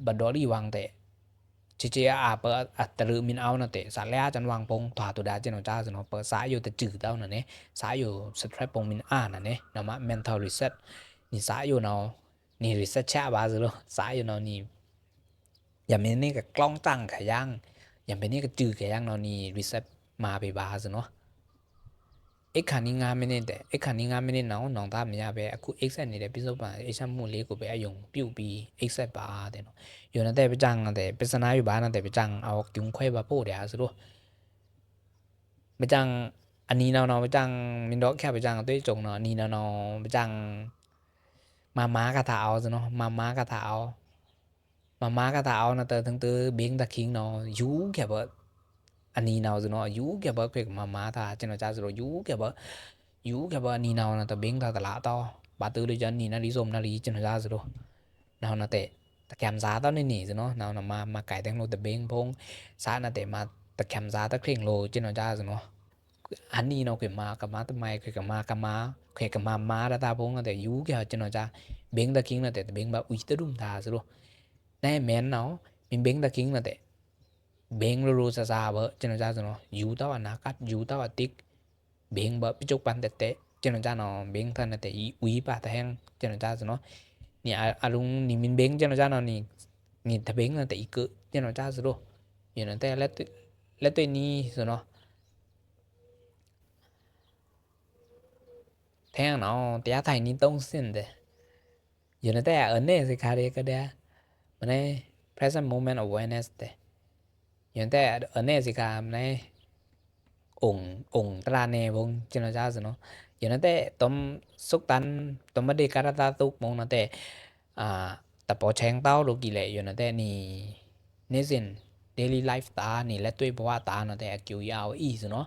บัดดอรี่วังแต่เปอัตรึมินเอานะแต่สาแลจันวังพงถาตุดาเจนจ้าซะเนาะเปสาอยู่แต่จื้อเต้าน่ะเนสาอยู่สแทรปพงมินน่ะเนนะมะ mental reset นี่สาอยู่เนาะนี่ reset ชะบาซะเนาะสาอยู่เนาะนี่อย่างเป็นนี่ก็กล้องตั้งขย่างอย่างเป็นนี่ก็จื้อขย่างเนาะนี่ reset มาไปบาซะเนาะ1:05 မိနစ်တဲ့1:05 မိနစ်နောင်နောင်သားမရပဲအခု exit နေတဲ့ပြစုံပါ exam မှုလေးကိုပဲအယုံပြုတ်ပြီး exit ပါတဲ့နော်ယူနေတဲ့ပကြံတဲ့ပစ္စနာယူပါတဲ့ပကြံအောက်ကျုံခွဲပါပို့တယ်ဆိုတော့ပကြံအနီနောင်နောင်ပကြံမင်းတော့ခက်ပကြံအတွေ့ကြုံတော့အနီနောင်နောင်ပကြံမာကថាအောဆိုနော်မာကថាအောမာကថាအောနော်တទាំងtư biến ta khiến nó yú kẻ vợ anh ni nào rồi nó yú kẻ vợ cái mà ta cho nó cha rồi yú kẻ vợ ni nào là ta biến ta lạ to bà tư đi cho ni nó đi zoom nó đi cho nó ra rồi nào nó tệ ta kèm giá tao nên nỉ rồi nó nào là mà cải tiếng lô ta biến phong xã là tệ mà ta kèm giá ta khiêng lô cho nó ra rồi nó anh ni nào cái mà ta mai cái mà đã ta phong là tệ yú kẻ cho nó ra biến ta khiến là tệ biến bà uy ta đúng ta rồi nè mến nó mình biến ta khiến là tệ biến ru sa sa bơ cho nó ra rồi nó yu tao na cắt yu tao tích biến bơ pichok pan tete cho nó ra nó biến thân là tệ uy ba ta hang cho nó ra rồi nó ni alung ni mình biến cho nó ra nó ni ta biến là tệ cứ cho nó ra rồi như nó tệ let tụi ni rồi nó thế nó té thành ni tông xin đấy như nó tệ ở đây thì khai cái đấy mà này present moment awareness đấyอย่างแต่อันนี้สิครับในองค์ตราเนวงจนจ้าซะเนาะอย่างนั้นแต่ตมสุกตันตมดิการตาตุกมงนั้นแต่ตะปอแชงเต้าโลกิแลอยู่นั้นแต่นี่สิน daily life ตานี่และด้วยเพราะว่าตานั้นแต่คิวยาวอีซะเนาะ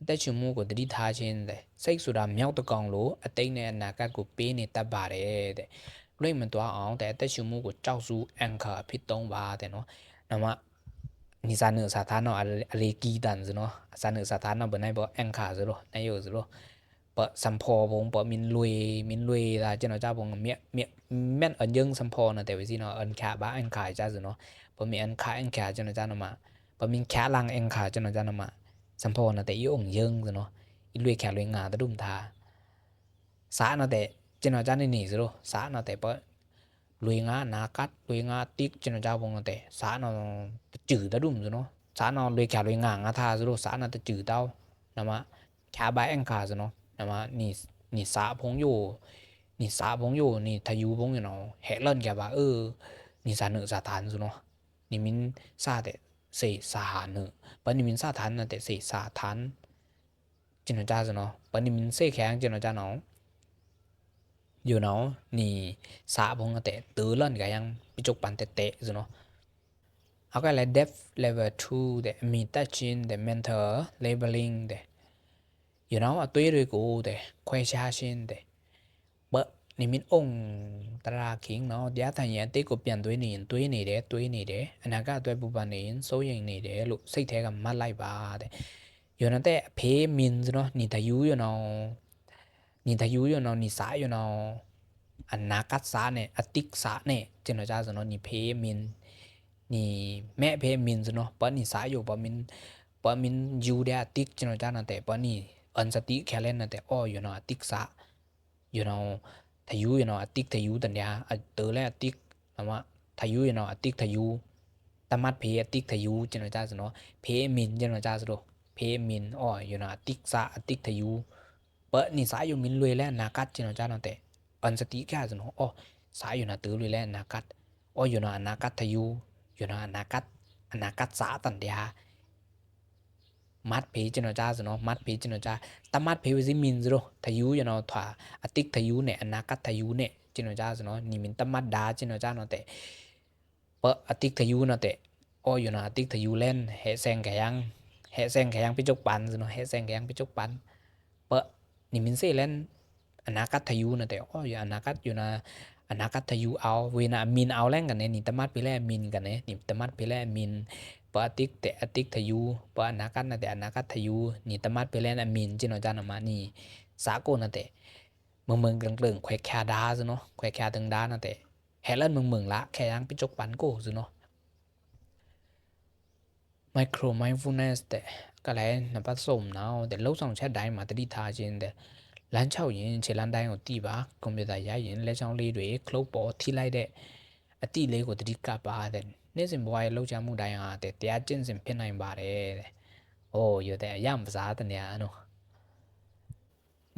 แต่ชุมูကိုတတိထားခြင်းတဲ့စိတ်ဆိုတာမြောက်တကောင်လို့အတိတ်နဲ့အနာဂတ်ကိုပေးနေတတ်ပါတယ်တဲ့လွိမသွားအောင်တဲ့အသက်ရှူမှုကိုကြောက်စု anchor ဖြစ်သုံးပါတဲ့เนาะနောက်မှนี่สานึสาธารเนาะอะเลกีตันซะเนาะสานึสาธารเนาะบ่ได้บ่แองคาซะโลนายอยู่ซะโลปะสัมพอวงปะมินลุยตาเจ้าจ้าบ่เมียแม่นอันยังสัมพอเนาะแต่ว่าสิเนาะอันคาบ้าอันคาจ้าซะเนาะปะมีอันคาอันคาเจ้าจ้าเนาะมาปะมินคาลังอันคาเจ้าจ้าเนาะมาสัมพอเนาะแต่อีองยังซะเนาะอีลุยคาลุยงาตะดุมทาสาเนาะแต่เจ้าจ้านี่ซะโลสาเนาะแต่ปะลุยงานากัดลุยงาติ๊กเจ้าจ้าบ่แต่สาเนาะจื้อตะดุมซะเนาะสาเนาะลุยแขลุยงาทาซะโลสาเนาะตะจื้อเต้านะมะคาบายอังคาซะเนาะนะมะนี่สาพงอยู่นี่ทายุพงอยู่เนาะแหเลิ่นแกว่านี่สานึสาฐานซะเนาะนี่มินซาแต่เสสาหานึปะนี่มินซาฐานนะแต่เสสาฐานจินจ้าซะเนาะปะนี่มินเสแข็งจินจ้าเนาะอยู่เนาะนี่สาพงแต่ตื้อเลิ่นก็ยังปิจกปันเตะซะเนาะเอาก็เลย depth level 2 the meditation the mental labeling the you know အသွေးတွေကိုတဲ့ခွဲခြားခြင်းတဲ့ និមិតអង្គតារាគិងណោdia tanya te ko pian twai ni တွေးနေတယ်អនាគតအတွက်ပူပန်နေရင်စိုးရိမ်နေတယ်လို့စိတ်ထဲကမှတ်လိုက်ပါတဲ့有那得陪面子喏你的有喏你的有喏你啥有喏อนาคต啥呢อติก啥呢ကျနော်ကြားဆိုနော်你陪面你แม่เพมินซะเนาะปะนี่สายอยู่ปะมินอยู่เดติกจนจานะแต่ปะนี่อันสติแค่เล่นนะแต่อ้ออยู่เนาะติกสะอยู่เนาะทายุอยู่เนาะติกทายุตัญญาเตอแล้วติกนะว่าทายุอยู่เนาะติกทายุตมัดเพติกทายุจนจาซะเนาะเพมินจนจาซะโดเพมินอ้ออยู่เนาะติกสะติกทายุปะนี่สายอยู่มินรวยแล้วอนาคตจนจานะแต่อันสติแค่ซะเนาะอ้อสายอยู่นะเตอรวยแล้วอนาคตอ้ออยู่เนาะอนาคตทายุอยู่เนาะอนาคตสะตัญญามัดเพจเนาะจ้าซะเนาะมัดเพจเนาะจ้าตมัดเพวิมินซะโดทายุอยู่เนาะถาอติกทายุเนี่ยอนาคตทายุเนี่ยจิเนาะจ้าซะเนาะนี่มินตมัดดาจิเนาะจ้าเนาะแต่ปะอติกทายุเนาะแต่อ้ออยู่เนาะอติกทายุเล่นแหแซงแขยังไปจกปันซะเนาะแหแซงแขยังไปจกปันปะนี่มินเซเล่นอนาคตทายุเนาะแต่อ้ออยู่อนาคตอยู่นะอนาคตทายุเอาเวนะมินเอาแรงกันเนี่ยนี่ตมัดไปแลมินกันเนี่ยนี่ตมัดไปแลมินปะอติกแต่อติกทายุปะอนาคตนะแต่อนาคตทายุนี่ตมัดไปแลมินจิเนาะจ้านะมานี่สากลนะแต่เมืองเกลงๆแขวแคดาซะเนาะแขวแคตึงดานะแต่แฮลันเมืองละแค่ยังไปจกปันโกซะเนาะ micro mindfulness แต่ก็แลนผสมเนาะแต่လောက်ဆောင်ချက်တိုင်းမှာတတိထားခြင်းတဲ့လမ်းချောက်ရင်ခြေလမ်းတိုင်းကိုတီးပါကွန်ပျူတာရရင်လက်ချောင်းလေးတွေคลุกပေါ်ထိလိုက်တဲ့အတိလေးကိုတတိကပ်ပါတဲ့နေ့စဉ်ဘဝရဲ့လောက်ချမှုတိုင်းဟာတဲ့တရားကျင့်စဉ်ဖြစ်နိုင်ပါတယ်တဲ့โอ้อยู่แต่ย่ำภาษาตัวเนี้ยเนาะ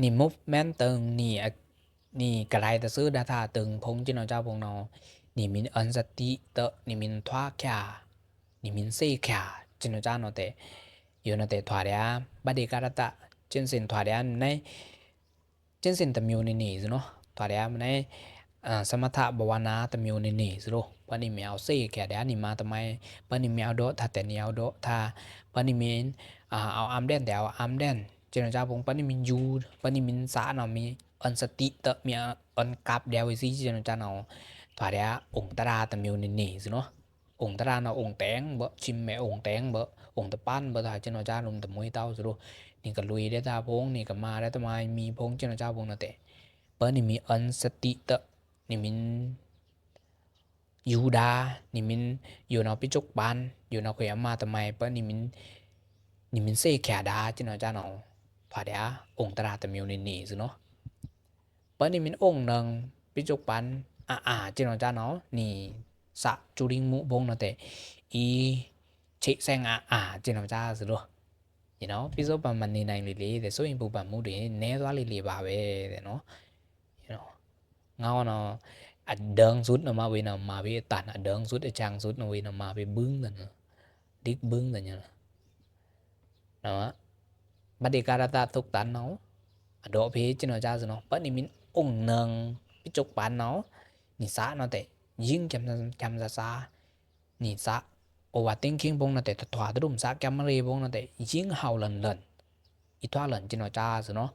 นี่ movement ตึงนี่กระไรแต่ซื้อ data ตึงพงจิเนาะเจ้าพงเนาะนี่มินอันสติเตนี่มินทวาแค่นี่มินเซแค่จิเนาะจ้าเนาะแต่อยู่เนาะแต่ถวาเดียบัดเดการตะကျင့်စဉ်ထွာတဲ့ในကျင့်စဉ်တစ်မျိုးနေနေစနော်ထွာတဲ့ในสมถะภาวนาတစ်မျိုးနေနေစလို့ပဏိမြောက်စိတ်ခဲ့တဲ့นี่มาทำไมปဏိမြောက်တော့ถ้าแต่เหนียวတော့ถ้าปဏိมินเอาอำแดนแต่เอาอำแดนจินจ้าพงปဏိมินยูปဏိมินสาเนาะมีอันสติตะมีอันกับเดียวไว้สิจินจ้าเนาะထွာတဲ့องค์ตราတစ်မျိုးနေနေစနော်องค์ตราเนาะองค์แตงบ่ชิมแม่องค์แตงบ่องค์ตะปั้นบ่ถ้าจินจ้าลมตะมวยเต้าสလို့นี่ก็ลุยได้ตาพงนี่ก็มาได้ตะมายมีพงจินจ้าพงนะแต่เปิ้นนี่มีอันสติตะนี่มินยูดานี่มินอยู่เนาะปิจกปันอยู่เนาะขยมาทำไมเปิ้นนี่มินเซแขดาจิเนาะจ้าเนาะพาเดียองค์ตราตะมิวนี่ๆซึเนาะเปิ้นนี่มินองค์นึงปิจกปันจิเนาะจ้าเนาะนี่สะจุริงมุบงเนาะแต่อีเชแซงจิเนาะจ้าซึเนาะyou know ปิโซปันมันนี่နိုင်လေးတဲ့ဆိုရင်ပူပန်မှုတွေနည်းသွားလေးပါပဲတဲ့เนาะ you know ငေါเนาะអដងសុទ្ធនៅមកវិញមកវាតាន់អដងសុទ្ធអចាំងសុទ្ធនៅវិញមកវាបឹងទៅឌីកបឹងទៅញ៉ាណោបាត់ឌីការតាទុកតាន់ណោអដភេចណោចាសណោបាត់នេះមានអង្គនឹងពិជុកបានណោនិសាណោតែยิงចាំសានិសា overthinking បងណោតែតថ្វាទ្រុំសាកាមរីបងណោតែยิงហៅលនអ៊ីថ្វាលនចណោចាសណោ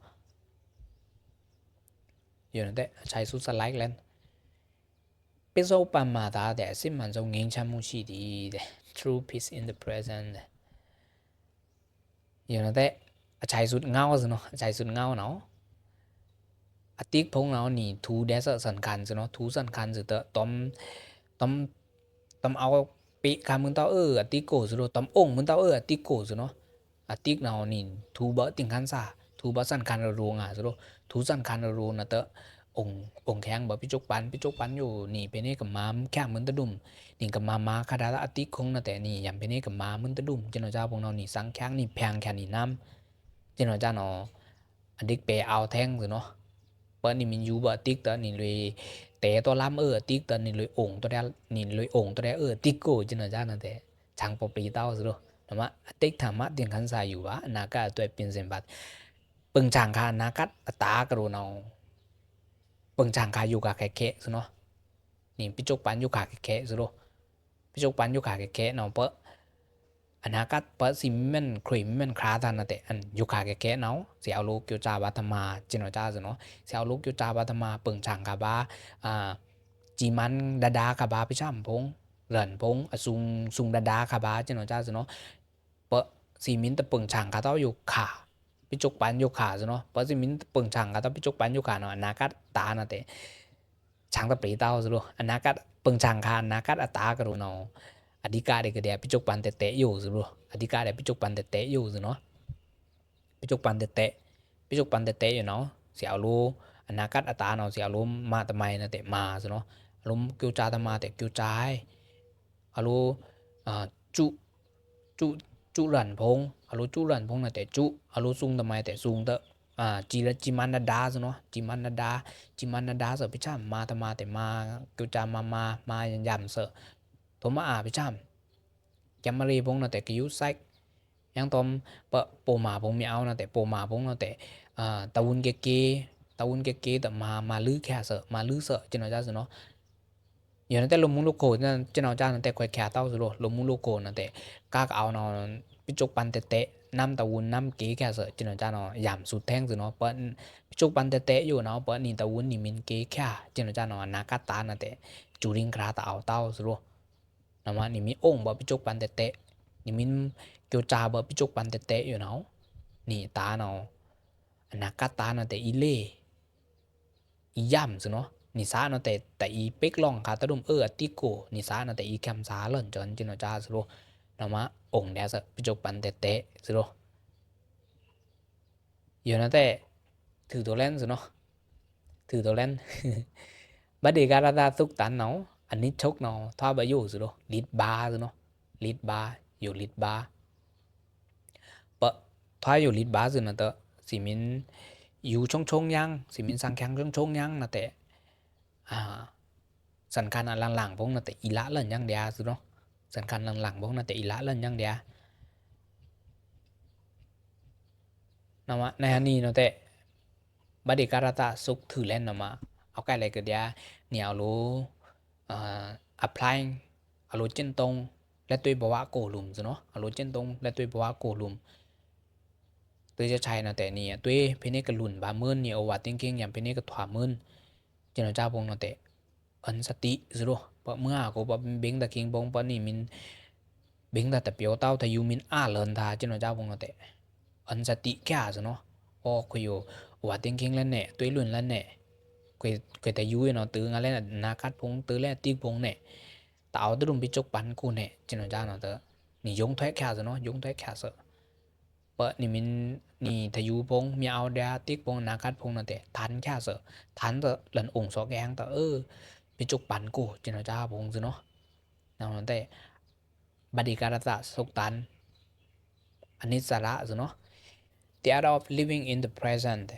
យល់តែใช้สุดสไลด์แล้วเป็นโซปันมาตาแต่สิมันทรงเงินชามุชีดี true peace in the present อย่างนั้นแต่ใช้สุดเงาสิเนาะใช้สุดเงาเนาะอติกพงเนาะนี่ทูเดสสำคัญสิเนาะทูสำคัญสิเตะต้มเอาปีกามึงเต้าอติกโกสิเนาะต้มองค์มึงเต้าอติกโกสิเนาะอติกเนาะนี่ทูบ่ติงคันซาทูบ่สำคัญรวงสิเนาะทูสำคัญรวงนะเตะองค์แข็งบ่พิจกปันอยู่นี่เป็นนี่กับมาแข็งเหมือนตะดุ่มนี่กับมาคาดาอติคงนะแต่นี่ยำเป็นนี่กับมาเหมือนตะดุ่มเจ้าเจ้าพวกเรานี่สังแข็งนี่แพงแค่นี่น้ำเจ้าเจ้าเนาะอดิกไปเอาแท่งสิเนาะเปิ้นนี่มันอยู่บ่ติกตะนี่เลยแต่ตัวล้ำติกตะนี่เลยองค์ตัวได้นี่เลยองค์ตัวได้ติกโกเจ้าเจ้านั่นแต่ช่างปปีเต้าสิเนาะนะมะติกธรรมะติงคันสายอยู่ว่านาคาตัวเป็นเส้นบัดปึงจางคานาคัดตากะโรเนาปึงจางคาอยู่กะแขะๆซุเนาะนี่ปิจกปันอยู่กะแขะๆซุโลปิจกปันอยู่กะแขะๆเนาะเปะ อนาคตเปิดสิมันครีมมันคราทานนะแต่อันยุคาแก่ๆเนาะเสียเอาลูกกิวจาบัตมาจินอจ้าสิเนาะเสียเอาลูกกิวจาบัตมาเปิงช่างกาบาจีมันดาคาบาพิช่ำพงเหรินพงซุงดาคาบาจินอจ้าสิเนาะเปิดสีมินตะเปิงช่างกาเต้าอยู่ขาพิจกปันอยู่ขาสิเนาะเปิดสิมินเปิงช่างกาเต้าพิจกปันอยู่ขาเนาะอนาคตตานะแต่ช่างตะปรีเต้าสิลูกอนาคตเปิงช่างคาอนาคตตากระดูเนาะอธิกาเด็กเดียพิจกปันเตะอยู่สิลูกอธิกาเด็กพิจกปันเตะอยู่สิเนาะพิจกปันเตะอยู่เนาะเสียเอาลูอนาคตตาเนาะเสียเอาลูมาทำไมนะเตะมาสิเนาะอารมณ์กิวจาตมาแต่กิวจายอาลูจุจุจุหลันพงอาลูจุหลันพงนะแต่จุอาลูซุงทำไมแต่ซุงเตะจิมันดาสิเนาะจิมันดาเสือพิชามมาทำมาแต่มากิวจามายันเสือโทมาพิชามแกมมารีพงนะแต่กิวไซยังตอมเปะโปมาพงมีเอานะแต่โปมาพงนะแต่ตะวุนเกแต่มาลื้อแค่เสือมาลื้อเสือจินเอาจ้าสิเนาะอย่างนั้นแต่ลมมุงลูกโกนั่นจินเอาจ้านั่นแต่ควายแค่เต้าสิโลลมมุงลูกโกนั่นแต่กากเอาเนาะพิจกปันเตะน้ำตะวุนน้ำเก๋แค่เสือจินเอาจ้าเนาะยำสุดแท่งสิเนาะเปิ้ลพิจกปันเตะอยู่เนาะเปิ้ลนี่ตะวุนนี่มินเก๋แค่จินเอาจ้าเนาะนาคาตานั่นแต่จูริงคราตะเอาเต้าสิโลนะว่านี่มีองค์บ่พิจกปันเตะนี่มินเกียวจาบ่พิจกปันเตะอยู่เนาะนี่ตาเนาะนาคาตานั่นแต่อีเล่อีย่ำสิเนาะนิสาเนาะแต่อีเป็กล่องคาตะดุมติโกนิสาเนาะแต่อีแคมซาเล่นจนจินจ้าสิโลนะมาองค์เดียสพิจกปันเตะสิโลอยู่นะแต่ถือตัวเล่นสิเนาะถือตัวเล่นบัดดีการาตาสุกตันเนาะอันนี้ชกเนาะท้าบายุสิโลลิดบาสิเนาะลิดบาอยู่ลิดบาเปะท้าอยู่ลิดบาสินะเตะสิมินอยู่ชงยังสิมินสังแข็งชงยังนะแต่สันคันหลังๆพงนะแต่อีละเล่นยังเดียสิเนาะสันคันหลังๆพงนะแต่อีละเล่นยังเดียนะวะในฮันนี่เนาะแต่บัดดีการาตาสุกถือเล่นนะมาเอาใกล้อะไรกันเดียเนี่ยเอารู้apply เอารู้เจนตรงและตัวบอกว่าโกลุมสิเนาะเอารู้เจนตรงและตัวบอกว่าโกลุมตัวจะใช้นะแต่นี่ตัวเพเนกระลุนบามื่นเนี่ยเอาวัดเก่งๆอย่างเพเนกระถวามื่นเจนเจ้าพงนะแต่อันสติสิโลเพราะเมื่อกูบอกเบงตะคิงพงปนี่มินเบงแต่เปียวเต้าทายูมินเลินทาเจนเจ้าพงนะแต่อันสติแก่สิเนาะโอ้คุยอยู่วัดเก่งๆแล้วเนี่ยตัวลุนแล้วเนี่ยคุยแต่ยูเนาะตื้องานแล้วนาคัดพงตื้อแล้วติ๊กพงเนี่ยtạo tới đúng bị chốc bắn cô nè trên nó ra nó tớ nì giống thoát khá rồi nó giống thoát khá sợ bợ nì mình nì thầy yu bông miao đa tiếc bông ná cắt bông là tệ thán khá sợ thán tớ lần ủng xó cái hang tớ bị chốc bắn cô trên nó ra bông rồi nó nào nó tệ bà đi gara tạ sốc tán anh ít xa lạ rồi nó the art of living in the present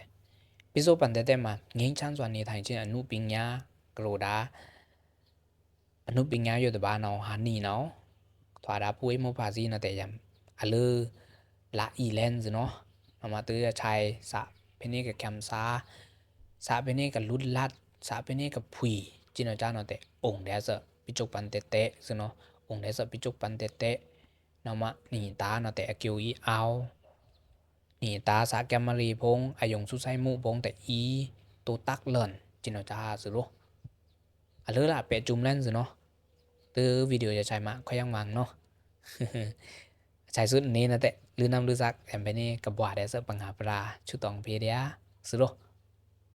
ví dụ bản tệ mà nghiên chán doan nì thành trên anu bình nhá gồ đá anu bình nhá yo the ba nào hắn nì nó thỏa đá puối mô phá gì nó tệ dầm lưละอีเลนส์เนาะเอามาตื้อชัยสะเพนี่กับแคมซาสะเพนี่กับลุดลัดสะเพนี่กับผุยจินจ้าเนาะแต่องค์เดสปิจุกปันเตเตซึเนาะองค์เดสปิจุกปันเตเตเนาะมาหนีตาเนาะแต่กิวอีเอาหนีตาสะแกมมารีพงอายงสุไซมูพงแต่อีตัวตักเลินจินจ้าซึโลเลือละเปะจุ่มเล่นซึเนาะตื้อวิดีโอจะใช้มาค่อยยังมังเนาะใช้สุดนี้นะแต่ลือนำลือซักแอมไปนี่กับว่าได้เสิร์ฟปัญหาปลาชุดตองเพเดียสุดโล